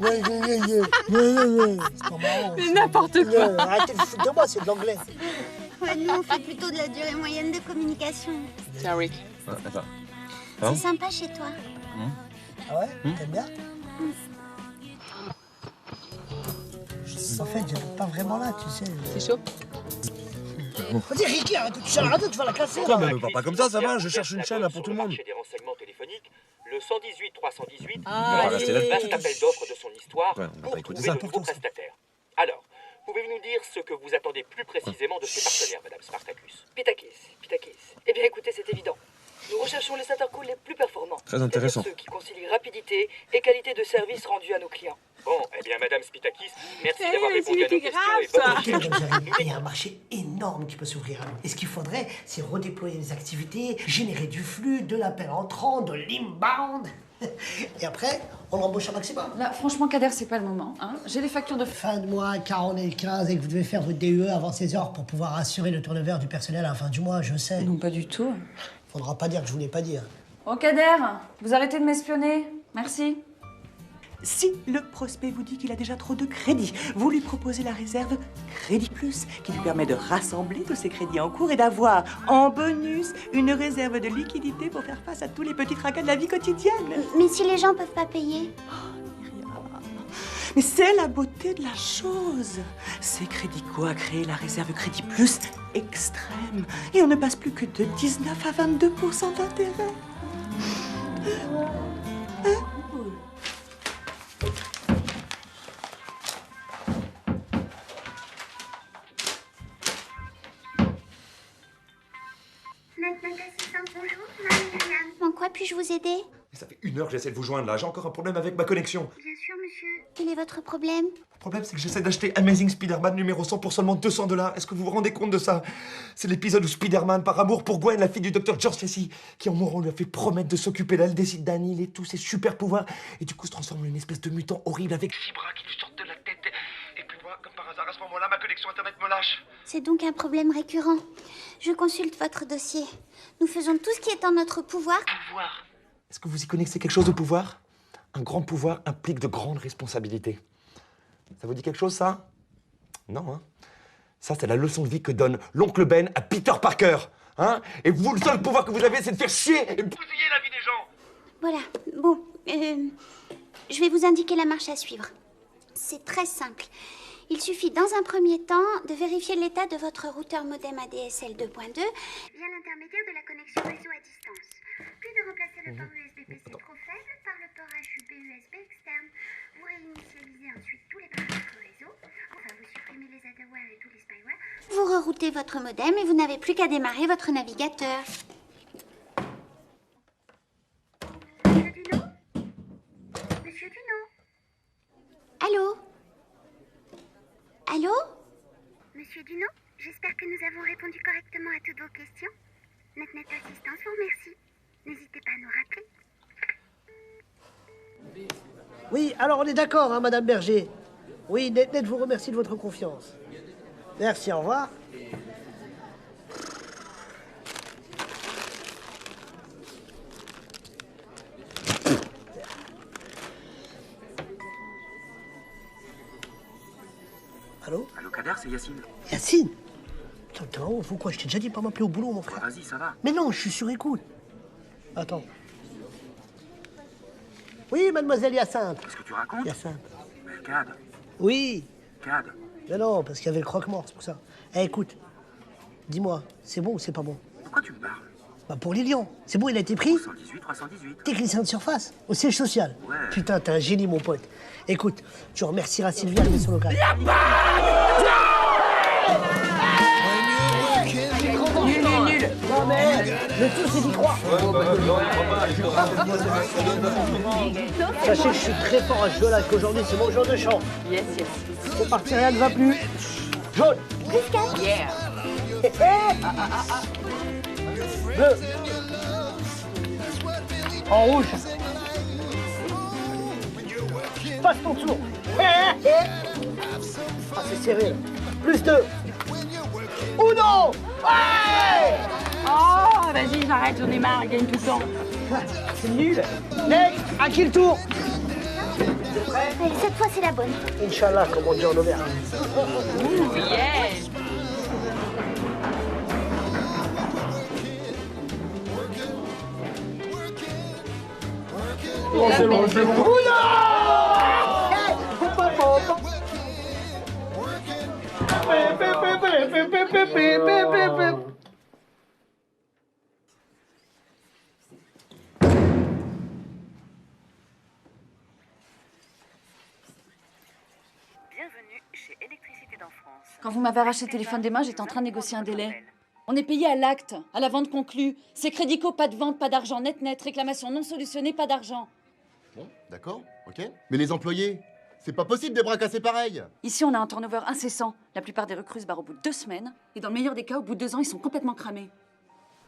C'est pas marrant. C'est n'importe quoi. Arrêtez de foutre de moi, c'est de l'anglais. Ouais, nous, on fait plutôt de la durée moyenne de communication. Tiens, Rick. Attends. C'est sympa chez toi. Ah ouais? T'aimes bien? En fait, j'habite pas vraiment là, tu sais. C'est chaud? Vas-y, Ricky, arrête de toucher à la radio, tu vas la casser. Quoi, mais me parle pas comme ça va, je cherche une chaîne là pour tout le monde. Des renseignements téléphoniques, le 118 318 Ah, va rester un appel d'offres de son histoire Ouais, on va pour pas écouter trouver ça. de nouveaux prestataires. Alors, pouvez-vous nous dire ce que vous attendez plus précisément de ces partenaires, Madame Spartacus? Pitakis. Eh bien écoutez, c'est évident. Nous recherchons les intercalls les plus performants. Très intéressant. C'est-à-dire ceux qui concilient rapidité et qualité de service rendu à nos clients. Bon, eh bien, Madame Spitakis, merci d'avoir répondu à nos c'était questions grave, et bonne ça. recherche. Il y a un marché énorme qui peut s'ouvrir à nous. Et ce qu'il faudrait, c'est redéployer les activités, générer du flux, de l'appel entrant, de l'inbound. Et après, on embauche un maximum. Là, franchement, Kader, c'est pas le moment. Hein. J'ai les factures de... Fin de mois, 40 et 15, et que vous devez faire votre DUE avant 16 heures pour pouvoir assurer le turnover du personnel à la fin du mois, je sais. Non, pas du tout. Faudra pas dire que je vous l'ai pas dit. Hein. Oh, Kader, vous arrêtez de m'espionner. Merci. Si le prospect vous dit qu'il a déjà trop de crédits, vous lui proposez la réserve Crédit Plus, qui lui permet de rassembler tous ses crédits en cours et d'avoir, en bonus, une réserve de liquidité pour faire face à tous les petits tracas de la vie quotidienne. Mais si les gens peuvent pas payer? Mais c'est la beauté de la chose. C'est Crédico a créé la réserve Crédit Plus extrême. Et on ne passe plus que de 19 à 22% d'intérêt. Hein? En quoi puis-je vous aider? Ça fait 1 heure que j'essaie de vous joindre là, j'ai encore un problème avec ma connexion. Bien sûr, monsieur. Quel est votre problème? Le problème, c'est que j'essaie d'acheter Amazing Spider-Man numéro 100 pour seulement $200. Est-ce que vous vous rendez compte de ça? C'est l'épisode où Spider-Man, par amour pour Gwen, la fille du docteur George Lacy, qui en mourant lui a fait promettre de s'occuper d'elle, décide d'annihiler tous ses super pouvoirs et du coup se transforme en une espèce de mutant horrible avec 6 bras qui lui sortent de la tête. Et puis moi, comme par hasard, à ce moment-là, ma connexion internet me lâche. C'est donc un problème récurrent. Je consulte votre dossier. Nous faisons tout ce qui est en notre pouvoir. Est-ce que vous y connaissez quelque chose de pouvoir? Un grand pouvoir implique de grandes responsabilités. Ça vous dit quelque chose, ça? Non, hein? Ça, c'est la leçon de vie que donne l'oncle Ben à Peter Parker. Hein? Et vous, le seul pouvoir que vous avez, c'est de faire chier et bousiller la vie des gens. Voilà. Bon, je vais vous indiquer la marche à suivre. C'est très simple. Il suffit dans un premier temps de vérifier l'état de votre routeur modem ADSL 2.2 via l'intermédiaire de la connexion réseau à distance, puis de remplacer le port USB-PC trop faible par le port HUB USB externe. Vous réinitialisez ensuite tous les paramètres réseau, enfin vous supprimez les adware et tous les spyware. Vous reroutez votre modem et vous n'avez plus qu'à démarrer votre navigateur. Monsieur Dunot? Allô? Allô? Monsieur Dunot, j'espère que nous avons répondu correctement à toutes vos questions. Notre net assistance vous remercie. N'hésitez pas à nous rappeler. Oui, alors on est d'accord, hein, Madame Berger. Oui, Net vous remercie de votre confiance. Merci, au revoir. Allô? Allô, Kader, c'est Yacine. Yacine? Putain, t'es vraiment fou quoi? Je t'ai déjà dit de pas m'appeler au boulot, mon frère. Vas-y, ça va. Mais non, je suis sur écoute. Attends. Oui, mademoiselle Hyacinthe. Qu'est-ce que tu racontes? Hyacinthe. Mais Cad. Oui. Cad. Mais non, parce qu'il y avait le croque-mort, c'est pour ça. Eh, écoute, dis-moi, c'est bon ou c'est pas bon? Pourquoi tu me parles? Bah pour Lilian. C'est bon, il a été pris? 118, 318. Technicien de surface, au siège social. Ouais. Putain, t'es un génie, mon pote. Écoute, tu remercieras Sylvie à la mission locale. Nul. Non mais, le tout c'est d'y croire. Sachez que je suis très fort à ce jeu-là, qu'aujourd'hui c'est mon jour de chance. Yes. C'est parti, rien ne va plus. Jaune. Yeah. Bleu. En rouge. Passe ton tour. Ah, c'est serré, là. Plus 2. Uno. Ouais. Oh, vas-y, j'arrête, j'en ai marre, il gagne tout le temps. C'est nul. Next, à qui le tour? Allez, cette fois, c'est la bonne. Inch'Allah, comme on dit en Auvergne. Ouh, yeah. Oh, c'est bon, c'est bon. Uno. Bienvenue chez Électricité d'en France. Quand vous m'avez arraché le téléphone des mains, j'étais en train de négocier un délai. On est payé à l'acte, à la vente conclue. C'est Crédico, pas de vente, pas d'argent, net. Réclamation non solutionnée, pas d'argent. Bon, d'accord, ok. Mais les employés, c'est pas possible des bras cassés pareils. Ici, on a un turnover incessant. La plupart des recrues se barrent au bout de 2 semaines. Et dans le meilleur des cas, au bout de 2 ans, ils sont complètement cramés.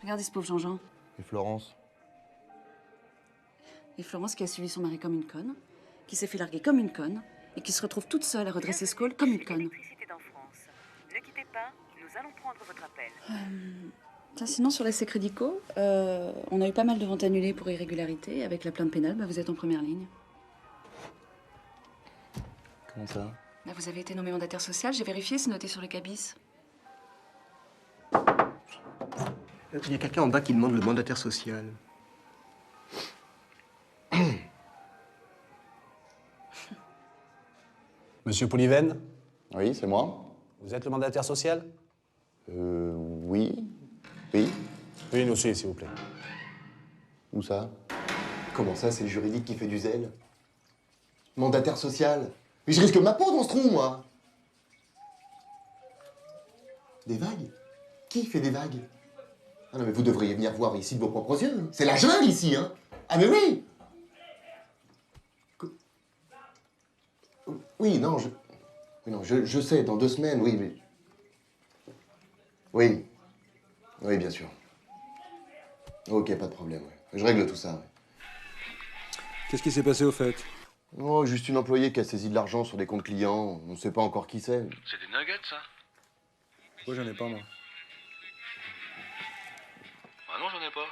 Regardez ce pauvre Jean-Jean. Et Florence? Et Florence qui a suivi son mari comme une conne, qui s'est fait larguer comme une conne, et qui se retrouve toute seule à redresser ce col comme une conne. Électricité d'en France. Ne quittez pas, nous allons prendre votre appel. Tiens, sinon, sur l'essai Crédico, on a eu pas mal de ventes annulées pour irrégularité. Avec la plainte pénale, vous êtes en première ligne. Comment ça? Vous avez été nommé mandataire social, j'ai vérifié, c'est noté sur le cabis. Il y a quelqu'un en bas qui demande le mandataire social. Monsieur Pouliven? Oui, c'est moi. Vous êtes le mandataire social? Oui. Oui. Oui, nous aussi, s'il vous plaît. Où ça? Comment ça, c'est le juridique qui fait du zèle? Mandataire social? Mais je risque ma peau dans ce trou, moi. Des vagues? Qui fait des vagues? Ah non, mais vous devriez venir voir ici de vos propres yeux. Hein. C'est la jungle, ici, hein. Ah, mais oui. Oui, non, je sais, dans 2 semaines, oui, mais... Oui. Oui, bien sûr. Ok, pas de problème, ouais. Je règle tout ça, ouais. Qu'est-ce qui s'est passé au fait? Oh, juste une employée qui a saisi de l'argent sur des comptes clients. On ne sait pas encore qui c'est. C'est des nuggets, ça? Moi, j'en ai pas, moi. Ah non, j'en ai pas.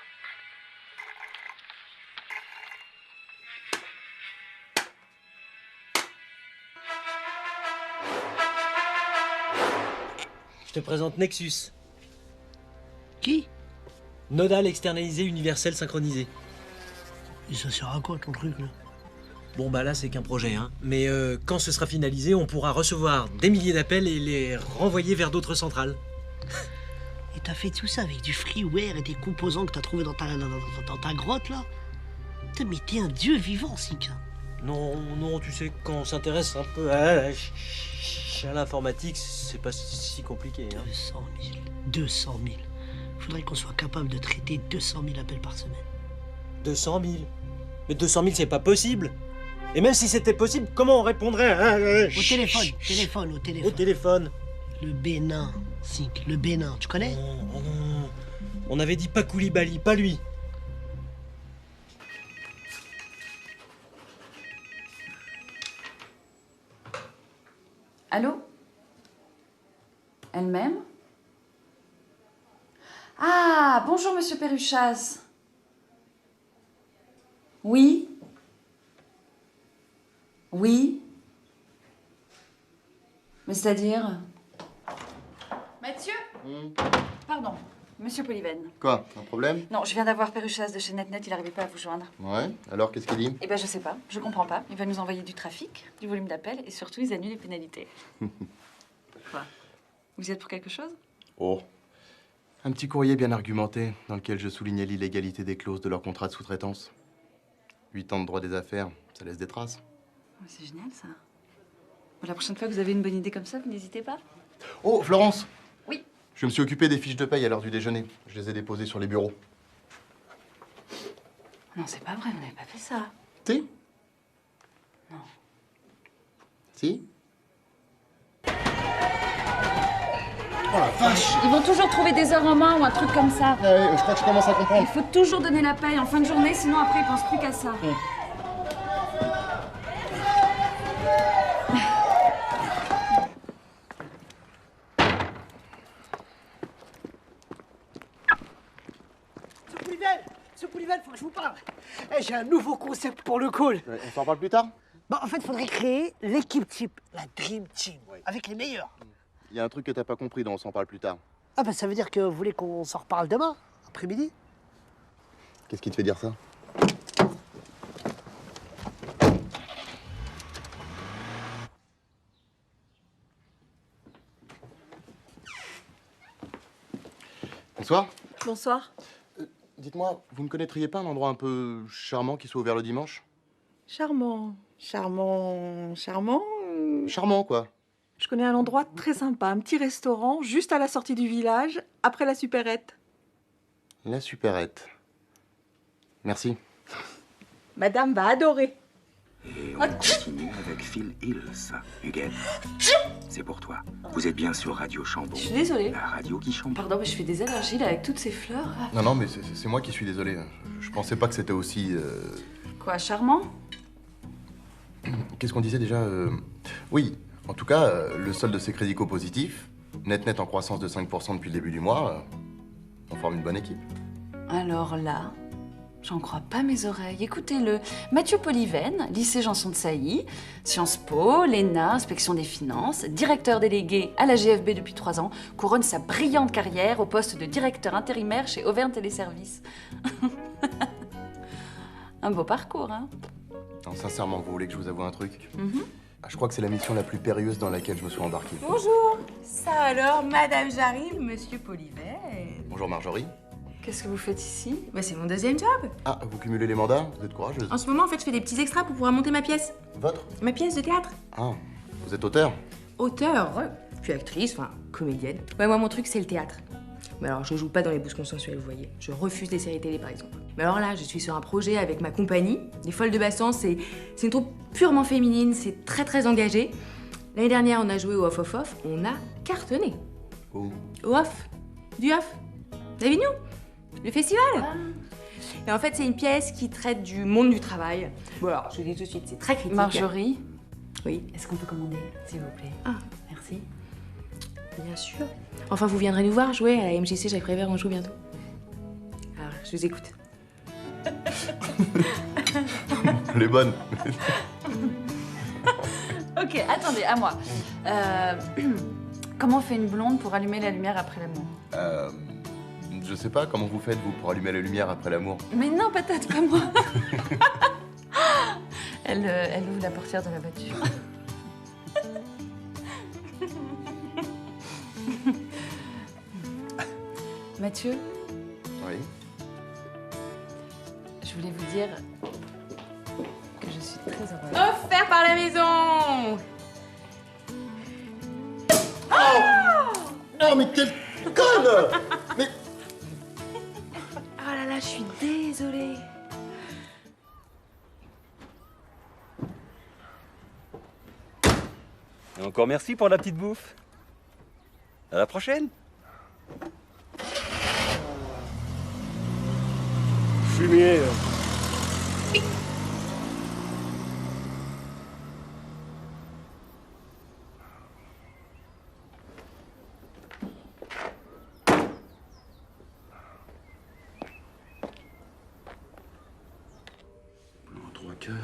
Je te présente Nexus. Qui? Nodal externalisé universel synchronisé. Et ça sert à quoi ton truc là? Bon bah là c'est qu'un projet, hein. Mais quand ce sera finalisé, on pourra recevoir des milliers d'appels et les renvoyer vers d'autres centrales. Et t'as fait tout ça avec du freeware et des composants que t'as trouvé dans ta grotte là? Putain, mais t'es un dieu vivant, Sika. Non, non, tu sais, quand on s'intéresse un peu à l'informatique, c'est pas si compliqué. Hein. 200 000. 200 000. Faudrait qu'on soit capable de traiter 200 000 appels par semaine. 200 000? Mais 200 000, c'est pas possible. Et même si c'était possible, comment on répondrait Au téléphone. Au téléphone. Le Bénin, Sink, le Bénin, tu connais? Oh non. On avait dit pas Koulibaly, pas lui. Allô? Elle-même? Ah, bonjour, monsieur Perruchas. Oui? Oui? Mais c'est-à-dire? Mathieu? Pardon, monsieur Pouliven. Quoi? Un problème? Non, je viens d'avoir Perruchas de chez NetNet, il n'arrivait pas à vous joindre. Ouais, alors qu'est-ce qu'il dit? Eh ben, je sais pas, je comprends pas. Il va nous envoyer du trafic, du volume d'appels et surtout, ils annulent les pénalités. Quoi? Vous y êtes pour quelque chose? Oh. Un petit courrier bien argumenté dans lequel je soulignais l'illégalité des clauses de leur contrat de sous-traitance. 8 ans de droit des affaires, ça laisse des traces. Oh, c'est génial, ça. Bon, la prochaine fois que vous avez une bonne idée comme ça, vous n'hésitez pas. Oh, Florence! Oui. Je me suis occupé des fiches de paye à l'heure du déjeuner. Je les ai déposées sur les bureaux. Non, c'est pas vrai, vous n'avez pas fait ça. Si? Non. Si? Oh la vache! Ils vont toujours trouver des heures en main ou un truc comme ça. Ah oui, je crois que je commence à comprendre. Il faut toujours donner la paye en fin de journée, sinon après ils pensent plus qu'à ça. Ce Poulivel, faut que je vous parle. Eh, j'ai un nouveau concept pour le call. On s'en parle plus tard? Bah, en fait, il faudrait créer l'équipe type, la Dream Team, avec les meilleurs. Il y a un truc que t'as pas compris, dont on s'en parle plus tard. Ah bah ça veut dire que vous voulez qu'on s'en reparle demain, après-midi? Qu'est-ce qui te fait dire ça? Bonsoir. Bonsoir. Dites-moi, vous ne connaîtriez pas un endroit un peu charmant qui soit ouvert le dimanche? Charmant. Charmant. Charmant. Charmant, quoi. Je connais un endroit très sympa, un petit restaurant juste à la sortie du village, après la supérette. La supérette. Merci. Madame va adorer. Et on continue avec Phil Hills. Huguette, c'est pour toi. Vous êtes bien sur Radio Chambon. Je suis désolée. La radio qui chambon. Pardon, mais je fais des allergies là avec toutes ces fleurs. Non, mais c'est moi qui suis désolé. Je pensais pas que c'était aussi... Quoi, charmant? Qu'est-ce qu'on disait déjà Oui, en tout cas, le solde de ces crédits co-positifs, net en croissance de 5% depuis le début du mois, on forme une bonne équipe. Alors là, j'en crois pas mes oreilles. Écoutez-le. Mathieu Polyven, lycée Janson de Sailly, Sciences Po, l'ENA, inspection des finances, directeur délégué à la GFB depuis 3 ans, couronne sa brillante carrière au poste de directeur intérimaire chez Auvergne Téléservices. Un beau parcours, hein? Non, sincèrement, vous voulez que je vous avoue un truc? Je crois que c'est la mission la plus périlleuse dans laquelle je me suis embarqué. Bonjour. Ça alors, madame, j'arrive, monsieur Polyven. Bonjour Marjorie. Qu'est-ce que vous faites ici? Bah, c'est mon deuxième job. Ah, vous cumulez les mandats? Vous êtes courageuse. En ce moment, en fait, je fais des petits extras pour pouvoir monter ma pièce. Votre? Ma pièce de théâtre. Ah, vous êtes auteur? Auteur, ouais. Puis actrice, enfin, comédienne. Ouais, moi, mon truc, c'est le théâtre. Mais alors, je joue pas dans les bouses consensuelles, vous voyez. Je refuse les séries télé, par exemple. Mais alors là, je suis sur un projet avec ma compagnie, Les Folles de Bassan. C'est une troupe purement féminine, c'est très, très engagé. L'année dernière, on a joué au Off. On a cartonné. Au Off. Du Off. Vous avez vu, nous? Le festival. Et en fait, c'est une pièce qui traite du monde du travail. Bon, alors, je vous dis tout de suite, c'est très critique. Marjorie? Oui. Est-ce qu'on peut commander, s'il vous plaît? Ah, merci. Bien sûr. Enfin, vous viendrez nous voir jouer à la MJC Jacques Prévert, on joue bientôt. Alors, je vous écoute. Elle est bonne. Ok, attendez, à moi. Comment fait une blonde pour allumer la lumière après l'amour? Je sais pas, comment vous faites, vous, pour allumer la lumière après l'amour? Mais non, peut-être pas moi. Elle ouvre la portière de la voiture. Mathieu? Oui? Je voulais vous dire que je suis très heureuse. Offert par la maison. Oh, mais quelle conne! Mais... Oh là là, je suis désolée. Et encore merci pour la petite bouffe. À la prochaine. Fumier. Plan 3 quarts.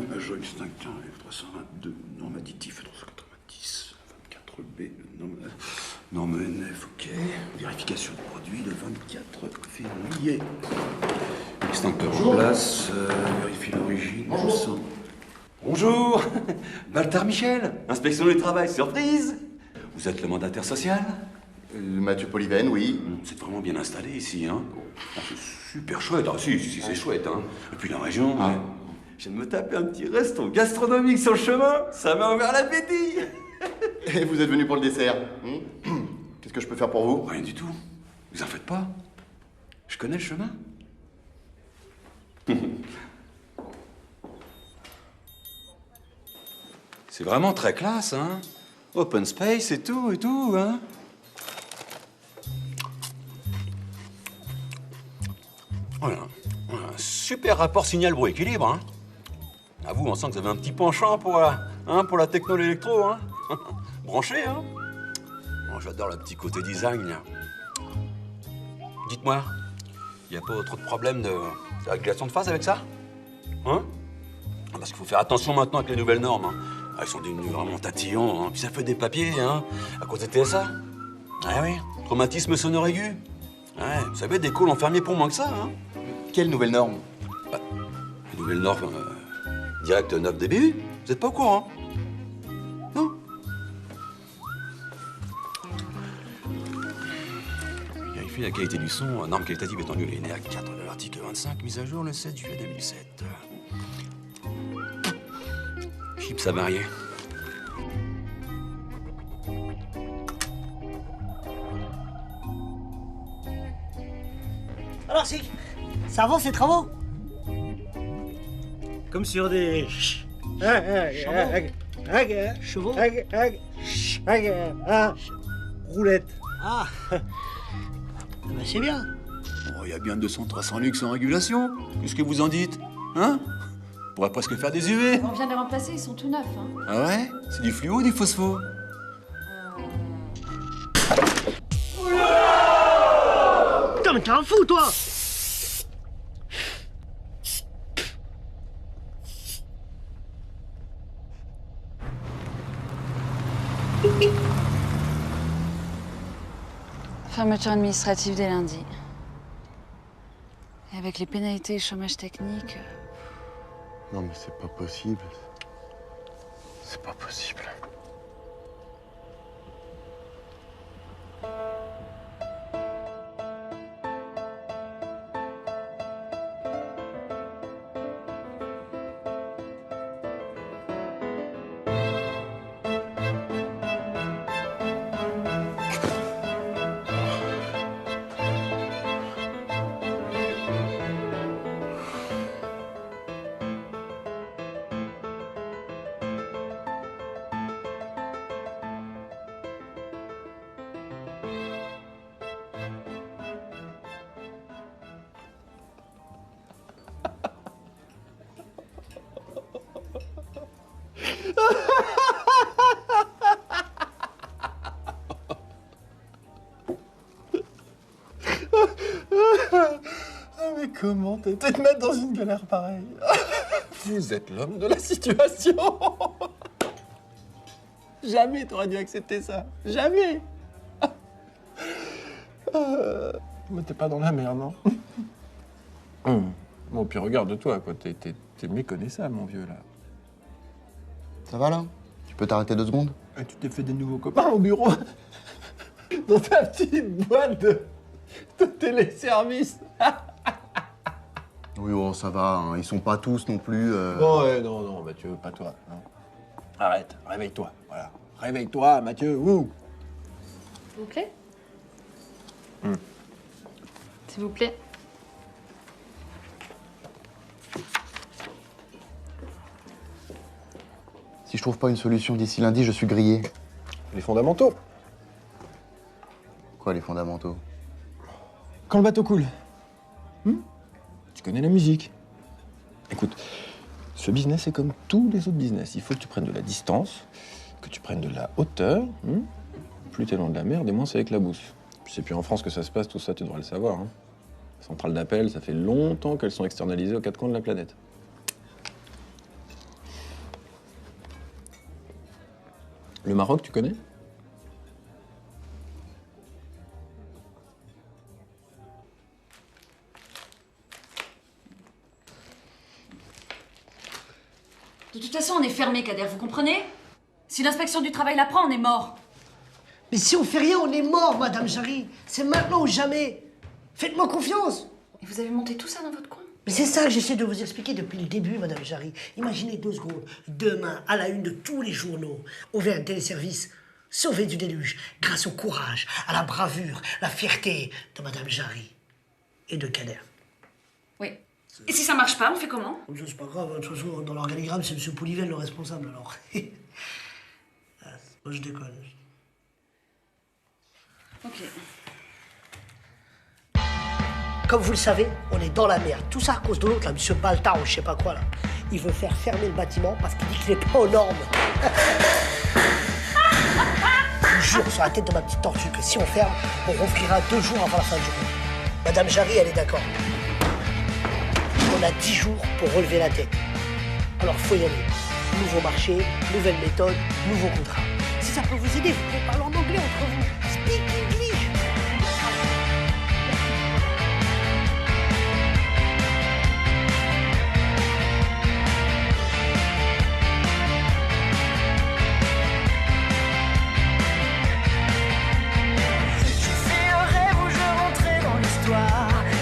Major extincteur avec 322. Norme additif 390. 24B. Norme NF, ok. Vérification du produit le 24 février. Extincteur en place. Vérifie l'origine. Bonjour. Bonjour. Baltar Michel, inspection du travail, surprise. Vous êtes le mandataire social? Mathieu Polyven, oui. C'est vraiment bien installé ici, hein. Ah, c'est super chouette. Ah, si, c'est chouette, hein. Et puis la région. Ah. Je viens de me taper un petit resto gastronomique sur le chemin. Ça m'a ouvert l'appétit. Et vous êtes venu pour le dessert. Qu'est-ce que je peux faire pour vous? Rien du tout. Vous en faites pas. Je connais le chemin. C'est vraiment très classe, hein. Open space et tout, hein. Voilà. Un super rapport signal-bruit-équilibre, hein. À vous, on sent que vous avez un petit penchant pour la techno, l'électro, hein. Branché, hein. Bon, j'adore le petit côté design, là. Dites-moi, il n'y a pas trop de problème de régulation de phase avec ça? Hein? Parce qu'il faut faire attention maintenant avec les nouvelles normes, hein. Ah, ils sont devenus vraiment tatillons, hein. Puis ça fait des papiers, hein, à cause des TSA. Ah oui, traumatisme sonore aigu. Ouais, vous savez, des calls enfermés pour moins que ça, hein. Quelle nouvelle norme? Bah, les nouvelles normes, direct 9 dB, vous n'êtes pas au courant? Non? Vérifie la qualité du son, norme qualitative étendue linéaire 4 de l'article 25, mise à jour le 7 juillet 2007. Chips avariés. Alors, ça avance ces travaux? Comme sur des... Chevaux. Roulette. Ah, ben c'est bien. Oh, il y a bien 200-300 luxe en régulation. Qu'est-ce que vous en dites? Hein? On pourrait presque faire des UV. On vient de les remplacer, ils sont tout neufs. Hein. Ah ouais? C'est du fluo ou du phospho? Putain, mais t'es un fou, toi! Fermeture administrative dès lundi. Et avec les pénalités et chômage technique... Non, mais c'est pas possible. C'est pas possible. Mais comment t'étais de mettre dans une galère pareille? Vous êtes l'homme de la situation. Jamais t'aurais dû accepter ça. Jamais. Mais t'es pas dans la merde, non? Bon, puis regarde-toi, quoi. T'es méconnaissable, mon vieux, là. Ça va, là? Tu peux t'arrêter 2 secondes? Et tu t'es fait des nouveaux copains au bureau? Dans ta petite boîte de téléservice. Oui, oh, ça va, hein. Ils sont pas tous non plus... Bon, ouais, non, Mathieu, pas toi. Non. Arrête, réveille-toi, voilà. Réveille-toi, Mathieu, ouh. S'il vous plaît. S'il vous plaît. Si je trouve pas une solution d'ici lundi, je suis grillé. Les fondamentaux. Quoi, les fondamentaux? Quand le bateau coule. Tu connais la musique. Écoute, ce business est comme tous les autres business. Il faut que tu prennes de la distance, que tu prennes de la hauteur. Plus t'es loin de la mer, et moins ça éclabousse. Puis c'est plus en France que ça se passe, tout ça, tu devrais le savoir. Hein. Les centrales d'appel, ça fait longtemps qu'elles sont externalisées aux 4 coins de la planète. Le Maroc, tu connais? De toute façon, on est fermé, Kader, vous comprenez? Si l'inspection du travail la prend, on est mort. Mais si on fait rien, on est mort, Madame Jarry. C'est maintenant ou jamais. Faites-moi confiance. Et vous avez monté tout ça dans votre coin? Mais c'est ça que j'essaie de vous expliquer depuis le début, Madame Jarry. Imaginez 2 secondes. Demain, à la une de tous les journaux, on fait un téléservice sauvé du déluge grâce au courage, à la bravure, la fierté de Madame Jarry et de Kader. Oui. Et si ça marche pas, on fait comment? C'est pas grave, de toute façon, dans l'organigramme, c'est M. Pouliven le responsable, alors. Moi, je déconne. Ok. Comme vous le savez, on est dans la merde. Tout ça à cause de l'autre, là, monsieur Baltar ou je sais pas quoi, là. Il veut faire fermer le bâtiment parce qu'il dit qu'il est pas aux normes. Je vous jure sur la tête de ma petite tortue que si on ferme, on rouvrira 2 jours avant la fin du journée. Madame Jarry, elle est d'accord. On a 10 jours pour relever la tête. Alors faut y aller. Nouveau marché, nouvelle méthode, nouveau contrat. Si ça peut vous aider, vous pouvez parler en anglais entre vous. Speak English.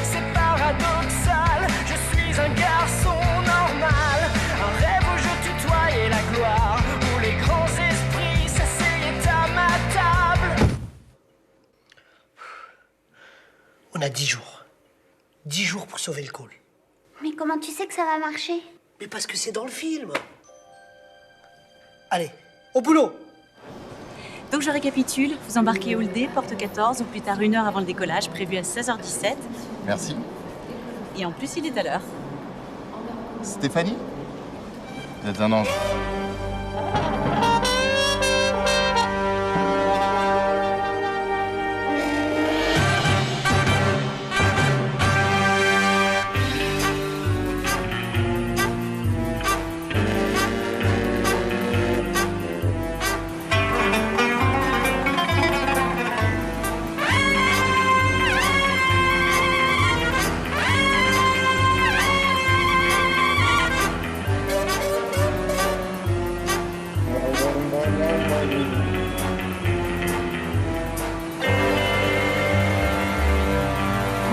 C'est paradoxal, je suis un garçon normal, un rêve où je tutoyais la gloire, où les grands esprits s'asseyaient à ma table. On a 10 jours. 10 jours pour sauver le call. Mais comment tu sais que ça va marcher? Mais parce que c'est dans le film. Allez, au boulot. Donc je récapitule, vous embarquez Oulde, porte 14, ou plus tard 1 heure avant le décollage, prévu à 16h17. Merci. Et en plus, il est à l'heure. Stéphanie? Vous êtes un ange.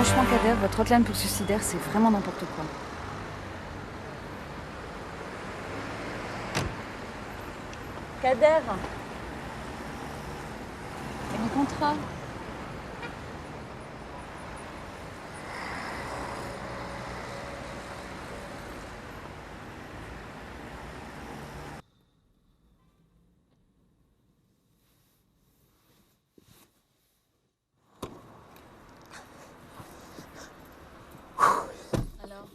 Franchement, Kader, votre hotline pour suicidaire, c'est vraiment n'importe quoi. Kader. Et mon contrat? Alors,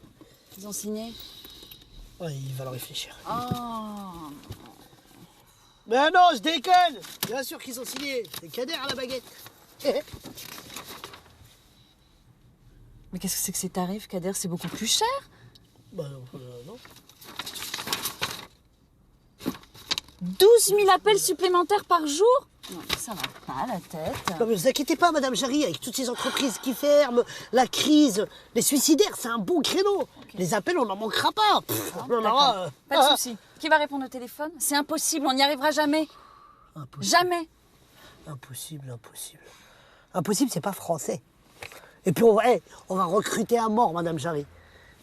ils ont signé? Ouais, il va le réfléchir. Oh. Mais non, je déconne. Bien sûr qu'ils ont signé. C'est Kader à la baguette. Mais qu'est-ce que c'est que ces tarifs, Kader? C'est beaucoup plus cher? Bah non. 12 000 appels supplémentaires par jour? Non, ça va pas la tête. Non mais vous inquiétez pas, Madame Jarry, avec toutes ces entreprises qui ferment, la crise, les suicidaires, c'est un bon créneau. Okay. Les appels, on n'en manquera pas. Pas de souci. Qui va répondre au téléphone? C'est impossible, on n'y arrivera jamais. Impossible. Jamais. Impossible. Impossible, c'est pas français. Et puis on va recruter à mort, Madame Jarry.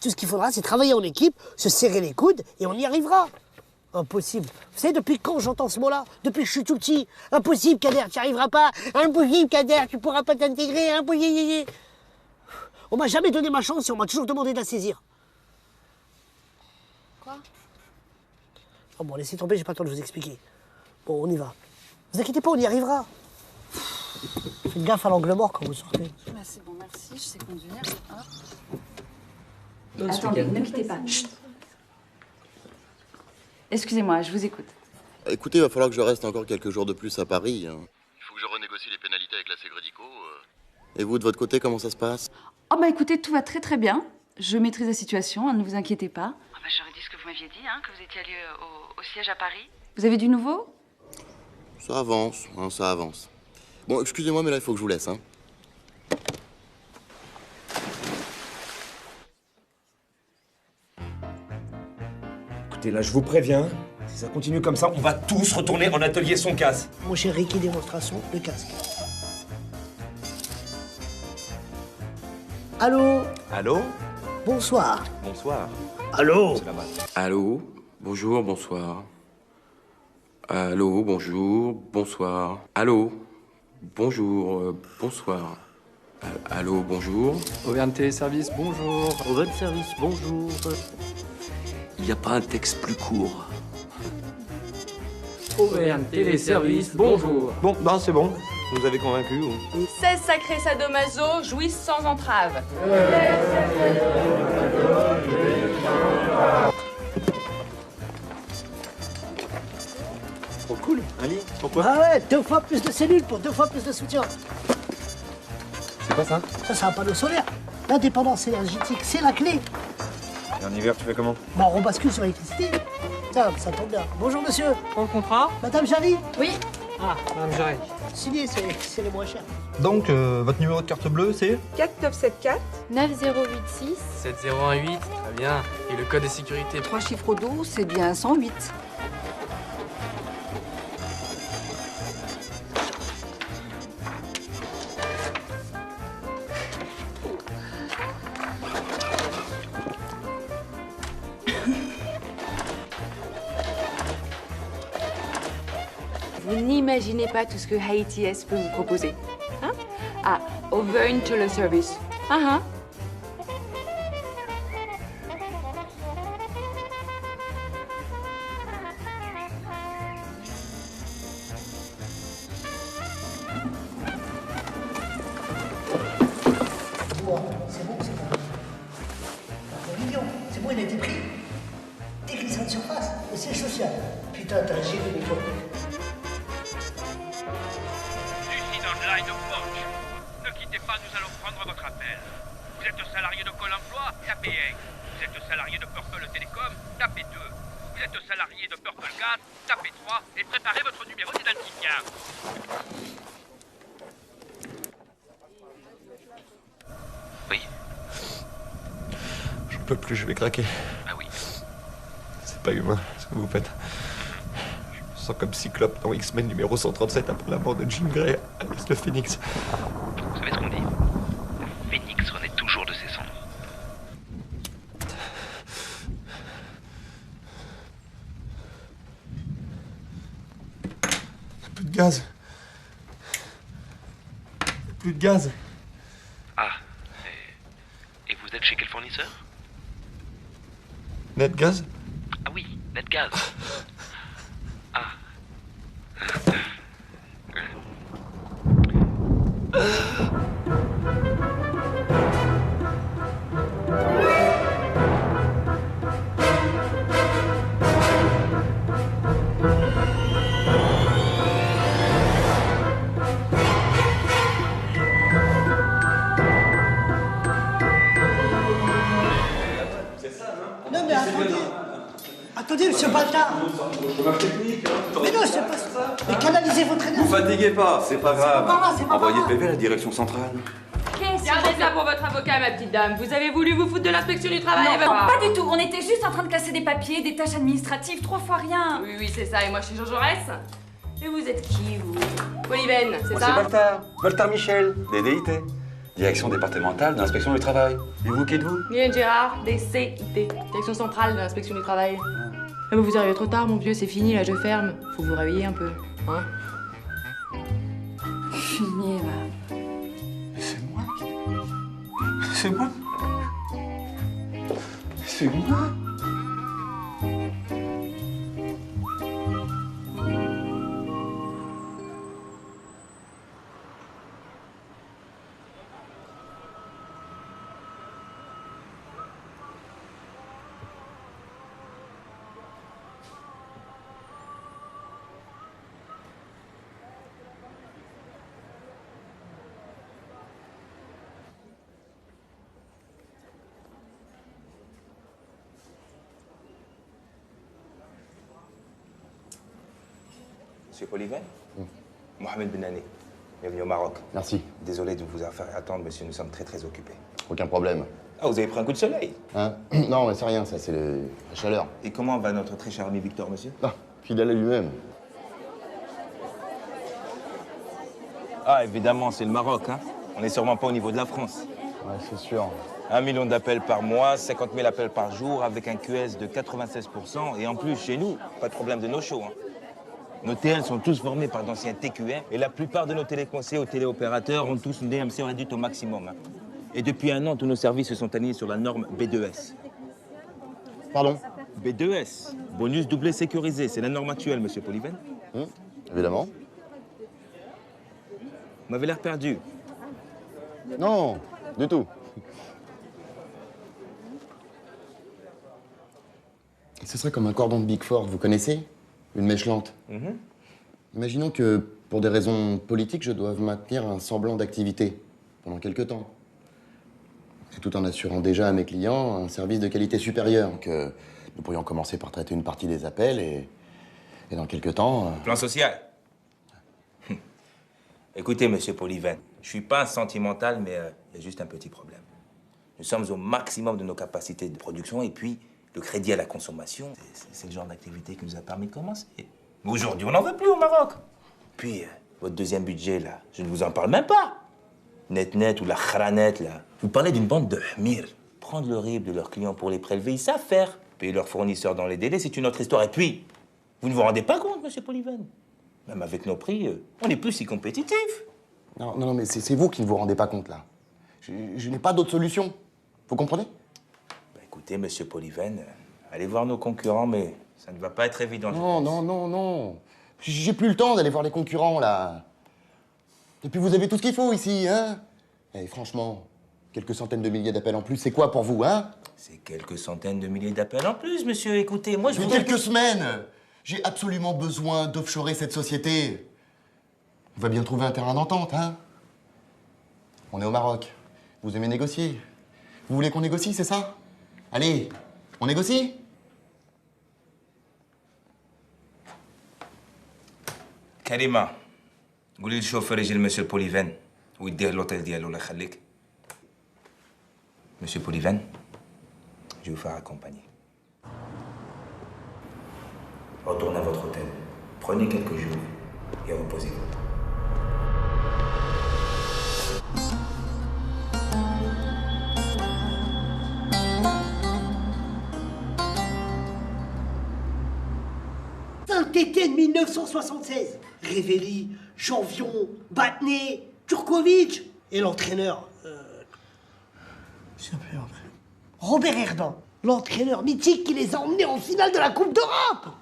Tout ce qu'il faudra, c'est travailler en équipe, se serrer les coudes, et on y arrivera. Impossible. Vous savez, depuis quand j'entends ce mot-là? Depuis que je suis tout petit. Impossible, Kader, tu n'y arriveras pas. Impossible, Kader, tu pourras pas t'intégrer. Impossible. On m'a jamais donné ma chance et on m'a toujours demandé de la saisir. Quoi? Oh bon, laissez tomber, j'ai pas le temps de vous expliquer. Bon, on y va. Vous inquiétez pas, on y arrivera. Faites gaffe à l'angle mort quand vous sortez. Bah, c'est bon, merci, je sais conduire. Attendez, ne quittez pas. Chut. Excusez-moi, je vous écoute. Écoutez, il va falloir que je reste encore quelques jours de plus à Paris. Il faut que je renégocie les pénalités avec la Ségrédico. Et vous, de votre côté, comment ça se passe? Oh bah écoutez, tout va très très bien. Je maîtrise la situation, ne vous inquiétez pas. Ah bah, j'aurais dit ce que vous m'aviez dit, que vous étiez allé au siège à Paris. Vous avez du nouveau? Ça avance, ça avance. Bon, excusez-moi, mais là, il faut que je vous laisse. Écoutez, là, je vous préviens, si ça continue comme ça, on va tous retourner en atelier son casse. Mon cher Ricky, démonstration, le casque. Allô? Allô? Bonsoir. Bonsoir. Allô? Allô? Bonjour, bonsoir. Allô, bonjour, bonsoir. Allô? Bonjour, bonsoir. Allô, bonjour. Auvergne Téléservice, bonjour. Auvergne Service, bonjour. Il n'y a pas un texte plus court. Auvergne Téléservice, bonjour. Bon, ben c'est bon. Vous nous avez convaincus. 16 sacrés sadomaso jouissent sans entrave. Trop cool, un lit. Pourquoi? Ah ouais, 2 fois plus de cellules pour 2 fois plus de soutien. C'est quoi ça? Ça, c'est un panneau solaire. L'indépendance énergétique, c'est la clé. Et en hiver, tu fais comment? Bon, on bascule sur l'électricité. Tiens, ça tombe bien. Bonjour, monsieur. Pour le contrat? Madame Jarry? Oui. Ah, Madame Jarry. Signé, c'est les moins chers. Donc, votre numéro de carte bleue, c'est? 4974 9086. 7018, très bien. Et le code de sécurité? 3 chiffres au dos, c'est bien 108. Vous n'imaginez pas tout ce que Haïti S peut vous proposer. Hein? Ah, Auvergne Téléservice. Ah, hein? C'est bon. C'est mignon. C'est bon, il a été pris. Déglissant de surface. Et c'est social. Putain, t'as un génie, mais toi. Lucie dans le line of Punch. Ne quittez pas, nous allons prendre votre appel. Vous êtes salarié de Pôle emploi, tapez 1. Vous êtes salarié de Purple Télécom, tapez 2. Vous êtes salarié de Purple Gas, tapez 3 et préparez votre numéro d'identifiant. Oui. Je peux plus, je vais craquer. Ah oui. C'est pas humain, ce que vous faites. Je me sens comme Cyclope dans X-Men numéro 137 après la mort de Jean Grey à l'Est de Phoenix. Vous savez ce qu'on dit? Le phénix renaît toujours de ses cendres. Plus de gaz. Plus de gaz. Ah. Et vous êtes chez quel fournisseur? Netgaz? Ah oui, Netgaz. Ah. Non, mais attendez. Attendez, monsieur Baltard. Mais non, je sais pas ça. Mais canalisez votre énergie. Vous fatiguez pas, c'est pas grave. pas grave, c'est pas Envoyez grave. PV à la direction centrale. Gardez ça pour votre avocat, ma petite dame. Vous avez voulu vous foutre de l'inspection du travail? Non, eh ben, non, pas du tout. On était juste en train de classer des papiers, des tâches administratives, 3 fois rien. Oui, c'est ça. Et moi, je suis Jean Jaurès. Et vous êtes qui, vous? Polyven, c'est Moi, ça? c'est Baltard. Baltard Michel, DDIT. Direction départementale d'inspection du travail. Et vous, qui êtes-vous? Mylène Gérard, DCIT. Direction centrale de l'inspection du travail. Ah bah vous arrivez trop tard, mon vieux, c'est fini, là, je ferme. Faut vous réveiller un peu, hein? Fumier, va. C'est moi. C'est moi. C'est moi. Monsieur Polyven? Mohamed Benani, bienvenue au Maroc. Merci. Désolé de vous faire attendre, monsieur, nous sommes très occupés. Aucun problème. Ah, vous avez pris un coup de soleil? Hein? Non, mais c'est rien, ça, c'est la chaleur. Et comment va notre très cher ami Victor, monsieur? Ah, fidèle à lui-même. Ah, évidemment, c'est le Maroc, hein. On n'est sûrement pas au niveau de la France. Ouais, c'est sûr. 1 million d'appels par mois, 50 000 appels par jour, avec un QS de 96%. Et en plus, chez nous, pas de problème de no-show, hein. Nos TL sont tous formés par d'anciens TQM et la plupart de nos téléconseillers ou téléopérateurs ont tous une DMC réduite au maximum, hein. Et depuis 1 an, tous nos services se sont alignés sur la norme B2S. Pardon? B2S, bonus doublé sécurisé, c'est la norme actuelle, monsieur Polyven. Évidemment. Vous m'avez l'air perdu. Non, du tout. Ce serait comme un cordon de Big Four, vous connaissez? Une mèche lente. Imaginons que, pour des raisons politiques, je doive maintenir un semblant d'activité pendant quelque temps. Et tout en assurant déjà à mes clients un service de qualité supérieure, que nous pourrions commencer par traiter une partie des appels et dans quelque temps... Plan social. Écoutez, monsieur Polyven, je suis pas un sentimental, mais il y a juste un petit problème. Nous sommes au maximum de nos capacités de production et puis le crédit à la consommation, c'est le genre d'activité qui nous a permis de commencer. Mais aujourd'hui, on n'en veut plus au Maroc. Puis, votre deuxième budget, là, je ne vous en parle même pas. Net ou la khranet, là. Vous parlez d'une bande de hmir. Prendre le RIB de leurs clients pour les prélever, ils savent faire. Payer leurs fournisseurs dans les délais, c'est une autre histoire. Et puis, vous ne vous rendez pas compte, monsieur Polyven? Même avec nos prix, on n'est plus si compétitifs. Non, mais c'est vous qui ne vous rendez pas compte, là. Je n'ai pas d'autre solution. Vous comprenez? Écoutez, monsieur Polyven, allez voir nos concurrents, mais ça ne va pas être évident. Non. J'ai plus le temps d'aller voir les concurrents, là. Et puis vous avez tout ce qu'il faut ici, hein? Et franchement, quelques centaines de milliers d'appels en plus, c'est quoi pour vous, hein? C'est quelques centaines de milliers d'appels en plus, monsieur. Écoutez, moi, je Depuis voudrais... quelques semaines, j'ai absolument besoin d'offshorer cette société. On va bien trouver un terrain d'entente, hein? On est au Maroc. Vous aimez négocier. Vous voulez qu'on négocie, c'est ça? Allez, on négocie? Karima, قولي للشوفير يجي لمسيو بوليفان ويديه لوطيل ديالو الله يخليك. Monsieur Polyven, je vais vous faire accompagner. Retournez à votre hôtel. Prenez quelques jours et reposez-vous. Saint-Étienne 1976. Révéli, Janvion, Batné, Turkovic et l'entraîneur. Robert Herdan, l'entraîneur mythique qui les a emmenés en finale de la Coupe d'Europe.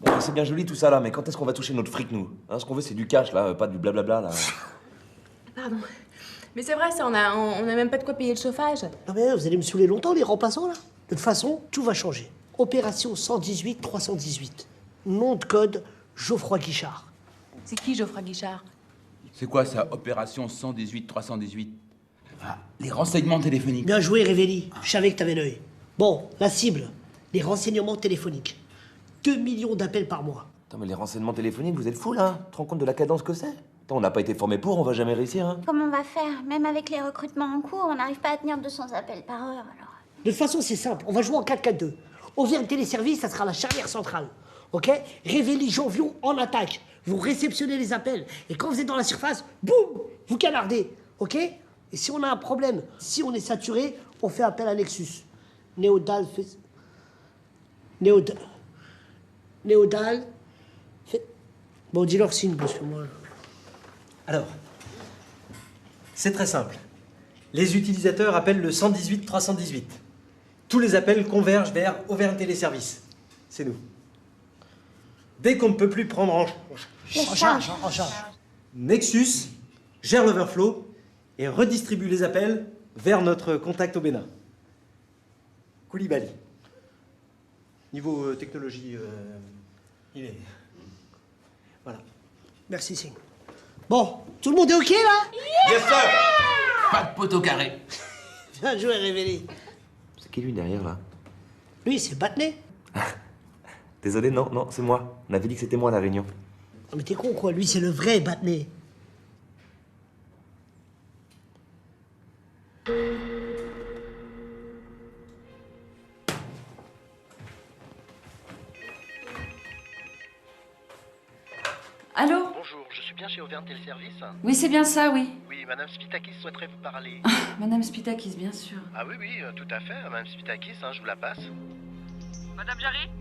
Bon, c'est bien joli tout ça là, mais quand est-ce qu'on va toucher notre fric, nous hein? Ce qu'on veut, c'est du cash là, pas du blablabla là. Pardon. Mais c'est vrai, ça, on a même pas de quoi payer le chauffage. Non mais vous allez me saouler longtemps, les remplaçants, là. De toute façon, tout va changer. Opération 118-318. Nom de code, Geoffroy Guichard. C'est qui, Geoffroy Guichard? C'est quoi ça, opération 118-318? Ah, les renseignements téléphoniques. Bien joué, Révéli. Je savais que t'avais l'œil. Bon, la cible, les renseignements téléphoniques. 2 millions d'appels par mois. Attends, mais les renseignements téléphoniques, vous êtes fous là? Tu te rends compte de la cadence que c'est? Attends, on n'a pas été formé pour, on va jamais réussir, hein? Comment on va faire? Même avec les recrutements en cours, on n'arrive pas à tenir 200 appels par heure, alors. De toute façon, c'est simple. On va jouer en 4-4-2. On vient de téléservice, ça sera la charnière centrale. Ok? Révéli, Janvion, en attaque. Vous réceptionnez les appels. Et quand vous êtes dans la surface, boum! Vous canardez. Ok? Et si on a un problème, si on est saturé, on fait appel à Nexus. Néodal fait... Néodal fait... Bon, dis leur signe, parce que moi... Alors, c'est très simple. Les utilisateurs appellent le 118-318. Tous les appels convergent vers Auvergne Téléservices. C'est nous. Dès qu'on ne peut plus prendre en charge, Nexus gère l'overflow et redistribue les appels vers notre contact au Bénin. Koulibaly. Niveau technologie, il est... Voilà. Merci, Singh. Bon, tout le monde est OK, là? Yes, sir! Pas de poteau carré. Bien joué, Révéli. C'est qui lui derrière là? Lui, c'est Batné. Désolé, non, c'est moi. On avait dit que c'était moi à la réunion. Non, mais t'es con, quoi. Lui, c'est le vrai Batné. Allô? Bonjour, je suis bien chez Auvergne Téléservice. Oui, c'est bien ça, oui. Oui, Madame Spitakis souhaiterait vous parler. Madame Spitakis, bien sûr. Ah oui, tout à fait, Madame Spitakis, je vous la passe. Madame Jarry,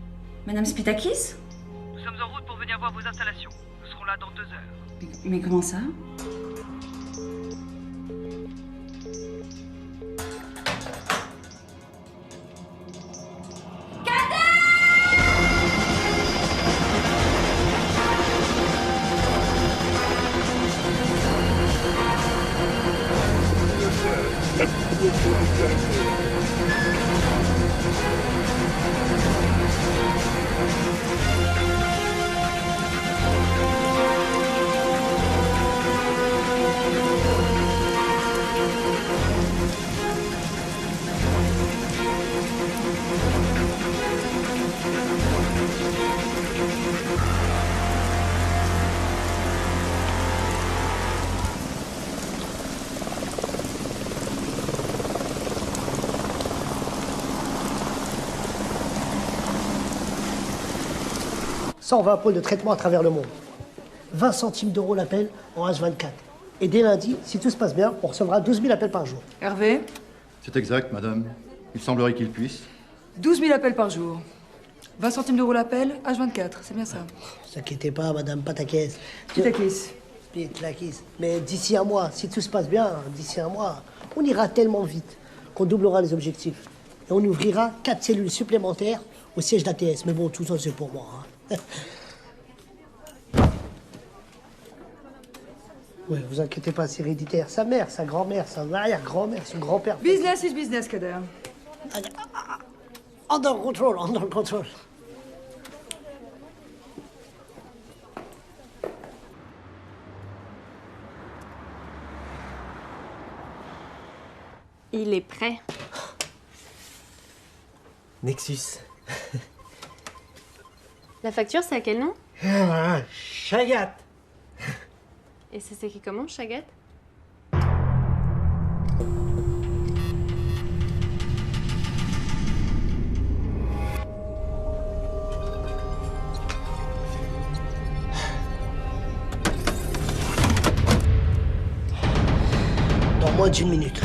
Madame Spitakis? nous sommes en route pour venir voir vos installations. Nous serons là dans 2 heures. Mais comment ça? 120 pôles de traitement à travers le monde. 20 centimes d'euros l'appel en H24. Et dès lundi, si tout se passe bien, on recevra 12 000 appels par jour. Hervé, C'est exact, madame. Il semblerait qu'il puisse. 12 000 appels par jour. 20 centimes d'euros l'appel, H24, c'est bien ça. Ne vous inquiétez pas, madame, pas ta caisse. Qui ta caisse? Vite, la caisse. Mais d'ici un mois, si tout se passe bien, d'ici un mois, on ira tellement vite qu'on doublera les objectifs. Et on ouvrira 4 cellules supplémentaires au siège d'ATS. Mais bon, tout ça, c'est pour moi. Hein. Ouais, vous inquiétez pas, c'est héréditaire. Sa mère, sa grand-mère, sa arrière-grand-mère, son grand-père. Business is business, Kader. Under control, under control. Il est prêt. Nexus. La facture, c'est à quel nom? Chagat. Et c'est s'écrit comment, Chagat? Dans moins d'1 minute,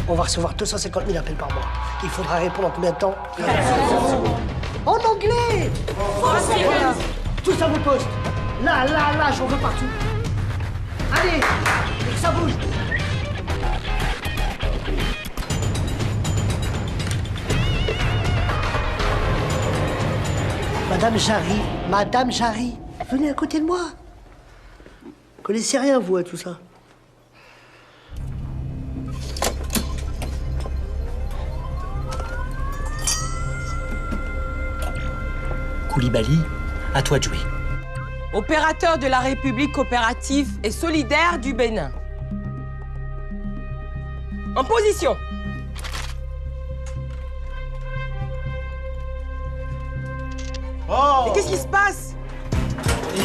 on va recevoir 250 000 appels par mois. Il faudra répondre en combien de temps? En anglais! Français. Voilà. Tous à vos postes. Là, j'en veux partout. Allez, et que ça bouge. Madame Jarry, venez à côté de moi. Vous connaissez rien, vous, à tout ça? Koulibaly, à toi de jouer. Opérateur de la République coopérative et solidaire du Bénin. En position. Oh! Mais qu'est-ce qui se passe?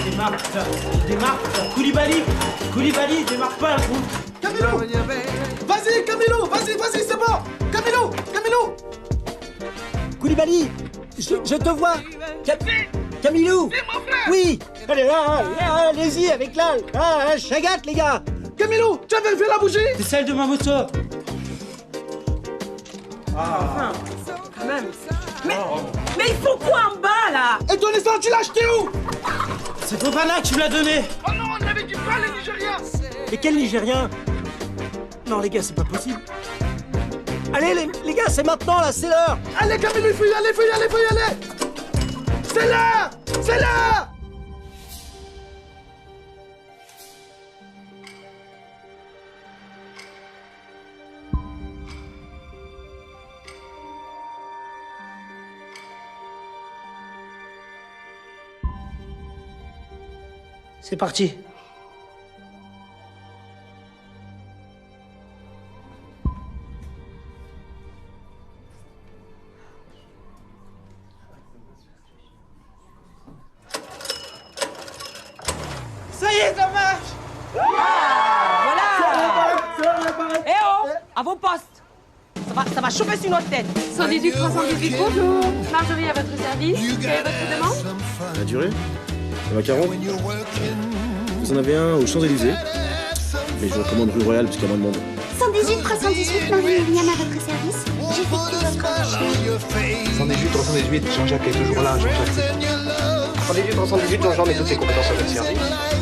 Démarre, Koulibaly, démarre pas, gros. Camilo! Vas-y, Camilo! Vas-y, c'est bon! Camilo! Koulibaly, je te vois. Camilo! Oui! Allez, là, allez-y avec là, Chagat, les gars! Camilo, tu avais fait la bougie? C'est celle de ma moto. Enfin, quand même. Mais il faut quoi en bas, là? Et ton essence, tu l'as acheté où? C'est ton Fofana que tu me l'as donné. Oh non, on avait dit pas les Nigériens! Et quel Nigérien? Non, les gars, c'est pas possible. Allez, les gars, c'est maintenant, là, c'est l'heure. Allez, Camilo, il faut y aller! C'est là! C'est parti. Ça y est, ça marche! Voilà! Eh oh! À vos postes! Ça va chauffer sur notre tête! 118 318, bonjour. Marjorie à votre service. Quelle est votre demande? La durée? Le macaron? Vous en avez un aux Champs-Élysées? Mais je vous recommande rue Royale parce qu'il y a moins de monde. 118 318, Marie-Myriam à votre service. J'effectue votre recherche. 118 318, Jean-Jacques est toujours là, Jean-Jacques. 118 318, Jean-Jean met toutes ses compétences à votre service.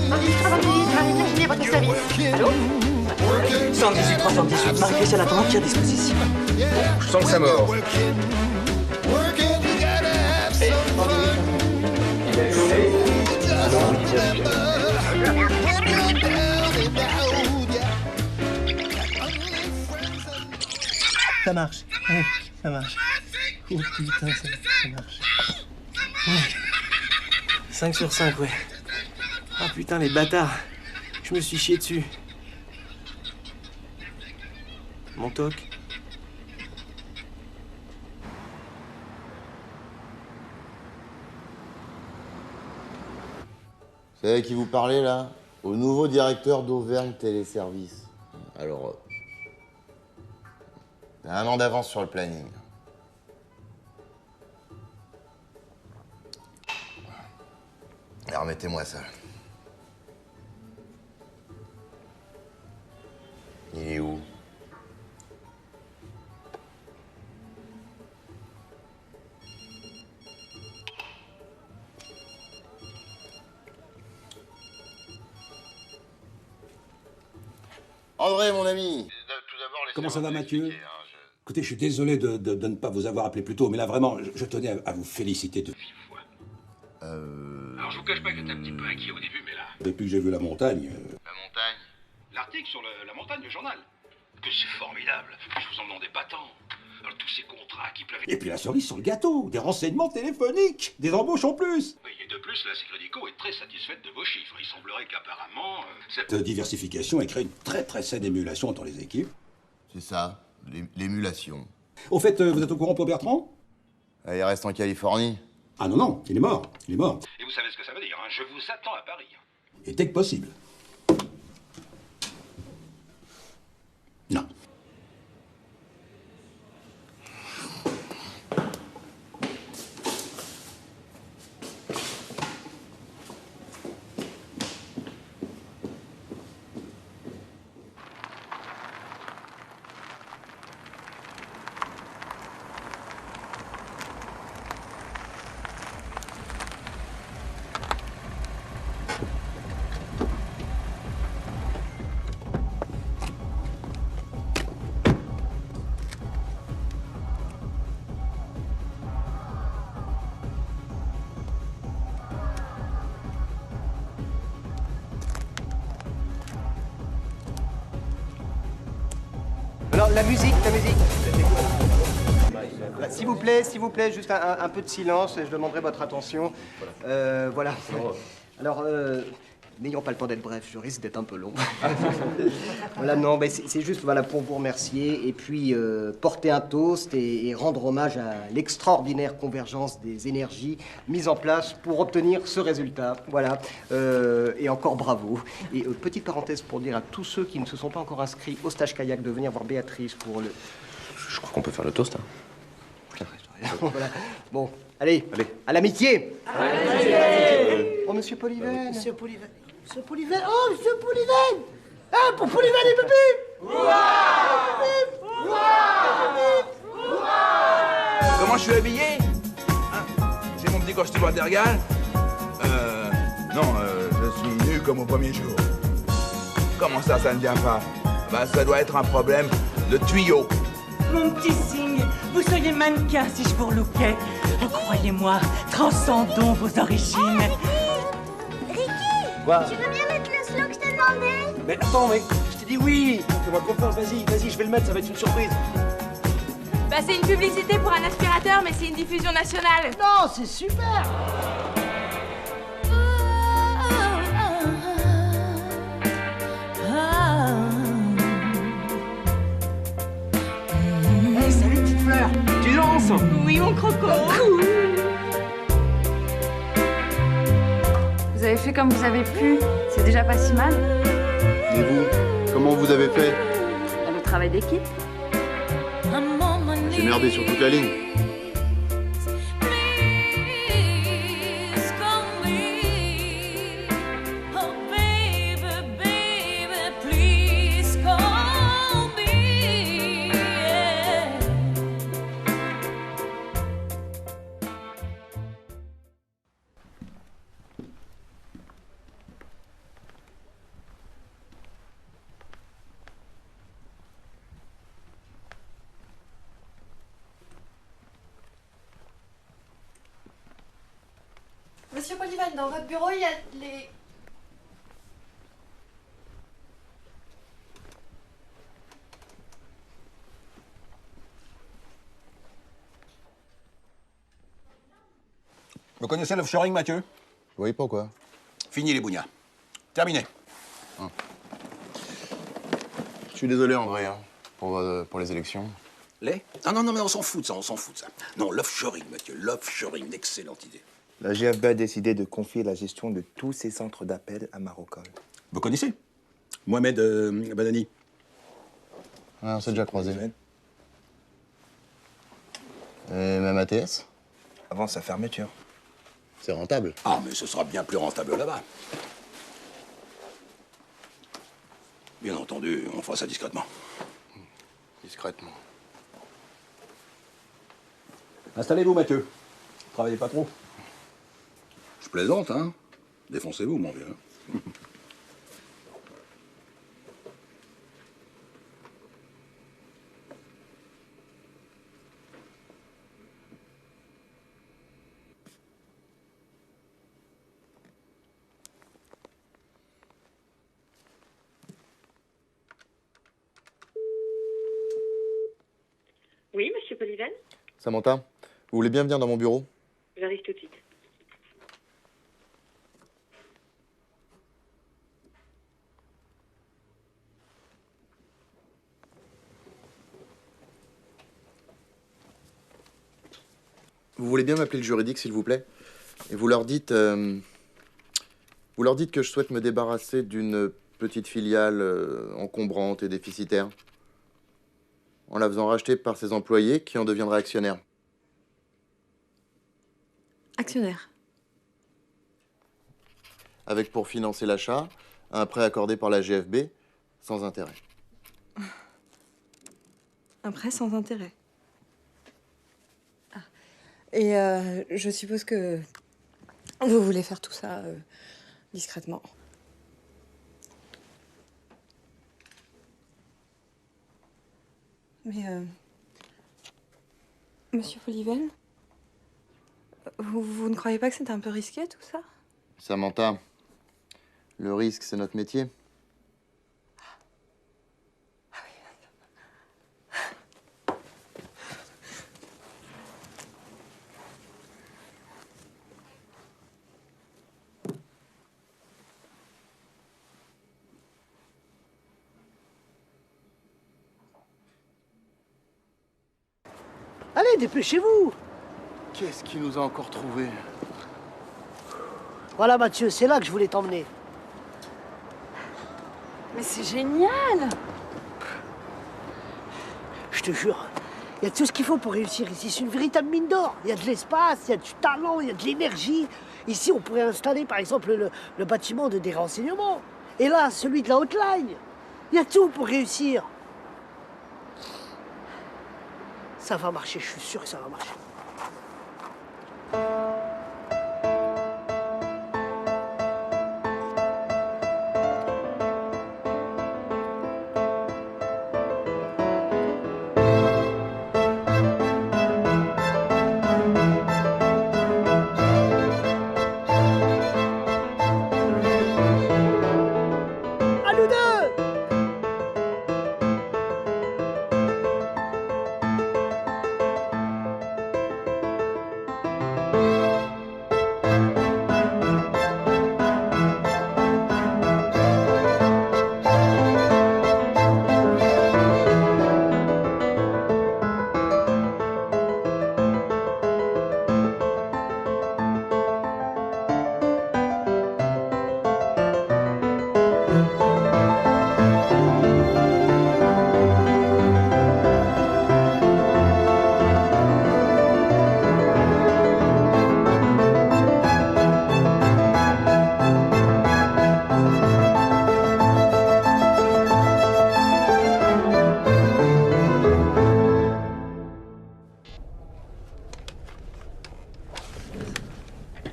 118 318, Marie-Myriam à votre service. Allô? 118 318, Marie-Christiane attend qui à disposition. Je sens que ça mord. Ça marche. Ouais, ça marche. Oh putain, ça marche. Ouais. 5 sur 5, ouais. Ah putain, les bâtards. Je me suis chié dessus. Mon toc. C'est à qui vous parlez, là? Au nouveau directeur d'Auvergne Téléservices. Alors, t'as 1 an d'avance sur le planning. Alors, remettez-moi ça. Il est où? André, mon ami. Comment ça va, Mathieu? Écoutez, je suis désolé de ne pas vous avoir appelé plus tôt, mais là, vraiment, je tenais à vous féliciter de vive voix. Alors, je vous cache pas que j'étais un petit peu inquiet au début, mais là... Depuis que j'ai vu la montagne... La montagne? L'article sur la montagne, le journal. Que c'est formidable. Je vous en demandais pas tant. Alors, tous ces contrats qui pleuvent... Et puis la cerise sur le gâteau, des renseignements téléphoniques, des embauches en plus. Oui, et de plus, la Sécrédico est très satisfaite de vos chiffres. Il semblerait qu'apparemment... Cette diversification ait créé une très saine émulation entre les équipes. C'est ça, l'émulation. Au fait, vous êtes au courant pour Bertrand? Il reste en Californie. Ah non, il est mort, il est mort. Et vous savez ce que ça veut dire, hein? Je vous attends à Paris. Et dès que possible. Non. Alors, la musique. S'il vous plaît, juste un peu de silence, je demanderai votre attention. Voilà. Alors, n'ayons pas le temps d'être bref, je risque d'être un peu long. Voilà, non, mais c'est juste voilà, pour vous remercier et puis porter un toast et rendre hommage à l'extraordinaire convergence des énergies mises en place pour obtenir ce résultat. Voilà. Et encore bravo. Et petite parenthèse pour dire à tous ceux qui ne se sont pas encore inscrits au stage kayak de venir voir Béatrice pour le... Je crois qu'on peut faire le toast. Hein. Voilà. Bon, allez, à l'amitié. Oh, monsieur Polyven. Monsieur Polyven. Monsieur Polyven. Oh, monsieur Polyven. Ah, pour Polyven et Pépé. Comment je suis habillé? Hein? J'ai mon petit costume watergal. Non, je suis nu comme au premier jour. Comment ça ne vient pas? Bah, ça doit être un problème de tuyau. Mon petit Sing, vous seriez mannequin si je vous relookais. Oh, croyez-moi, transcendons vos origines. Ricky, Quoi? tu veux bien mettre le slow que je t'ai demandé? Mais attends, mais je t'ai dit oui. Fais-moi confiance, vas-y, je vais le mettre, ça va être une surprise. Bah, c'est une publicité pour un aspirateur, mais c'est une diffusion nationale. Non, c'est super. Hey, salut petite fleur, tu danses? Oui, mon croco. Cool. Vous avez fait comme vous avez pu, c'est déjà pas si mal. Et vous, comment vous avez fait? Le travail d'équipe. J'ai merdé sur toute la ligne. Monsieur Polyven, dans votre bureau, il y a les... Vous connaissez l'offshoring, Mathieu? Oui, pourquoi? Fini les bougnats. Terminé. Je suis désolé, André, hein, pour les élections. Les? Ah non, mais on s'en fout de ça, on s'en fout de ça. Non, l'offshoring, Mathieu, l'offshoring, d'excellente idée. La GFB a décidé de confier la gestion de tous ses centres d'appel à Marocol. Vous connaissez Mohamed Banani? Ouais, on s'est déjà croisés. Et même ATS? Avant sa fermeture. C'est rentable. Ah, mais ce sera bien plus rentable là-bas. Bien entendu, on fera ça discrètement. Discrètement. Installez-vous, Mathieu. Travaillez pas trop. Je plaisante, hein. Défoncez-vous, mon vieux. Oui, monsieur Poliven? Samantha, vous voulez bien venir dans mon bureau? J'arrive tout de suite. Vous voulez bien m'appeler le juridique, s'il vous plaît? Et vous leur dites que je souhaite me débarrasser d'une petite filiale encombrante et déficitaire, en la faisant racheter par ses employés qui en deviendraient actionnaires. Actionnaire. Avec pour financer l'achat, un prêt accordé par la GFB, sans intérêt. Un prêt sans intérêt. Ah. Et je suppose que vous voulez faire tout ça discrètement. Mais, monsieur Poliven, vous ne croyez pas que c'est un peu risqué, tout ça? Samantha, le risque, c'est notre métier. Allez, dépêchez-vous! Qu'est-ce qui nous a encore trouvés? Voilà, Mathieu, c'est là que je voulais t'emmener. Mais c'est génial! Je te jure, il y a tout ce qu'il faut pour réussir ici. C'est une véritable mine d'or. Il y a de l'espace, il y a du talent, il y a de l'énergie. Ici, on pourrait installer, par exemple, le bâtiment des renseignements. Et là, celui de la hotline. Il y a tout pour réussir. Ça va marcher, je suis sûr que ça va marcher. À nous deux!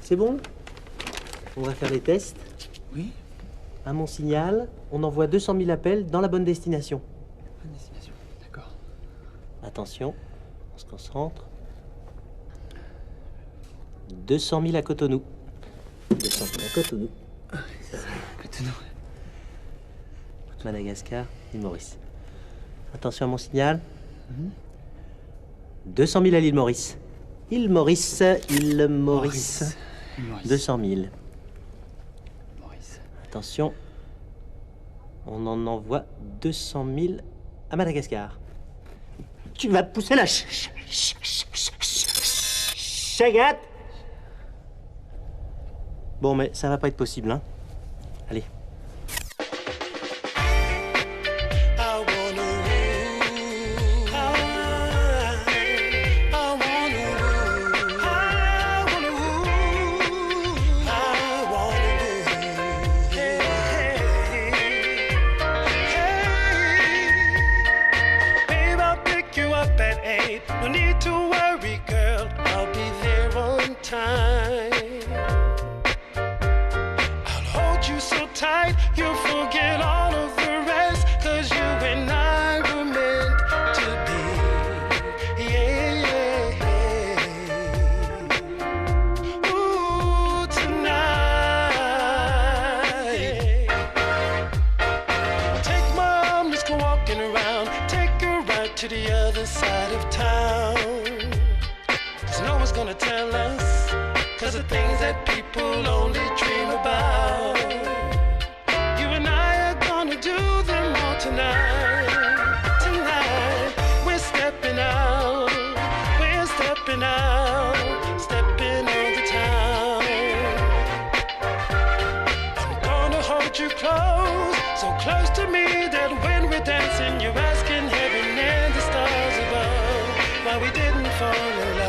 C'est bon? On va faire les tests. Oui. À mon signal, on envoie 200 000 appels dans la bonne destination. Bonne destination, d'accord. Attention, on se concentre. 200 000 à Cotonou. 200 000 à Cotonou. Cotonou. Madagascar, l'île Maurice. Attention à mon signal. 200 000 à l'île Maurice. Il Maurice. 200 000. Attention, on en envoie 200 000 à Madagascar. Tu vas pousser la chagate. Bon, mais ça va pas être possible, hein. Allez. No need to worry, girl, I'll be there on time. I'll hold you so tight, you'll forget all of the rest, 'cause you and I were meant to be. Yeah. Ooh, tonight. Take my arm, let's go walking around. Take a ride to the other side of town. 'Cause no one's gonna tell us, 'cause the things that people only dream about, you and I are gonna do them all tonight. Tonight, we're stepping out, stepping on the town. I'm gonna hold you close, so close to me that when we're dancing, you're asking heaven and the stars above why we didn't fall in love.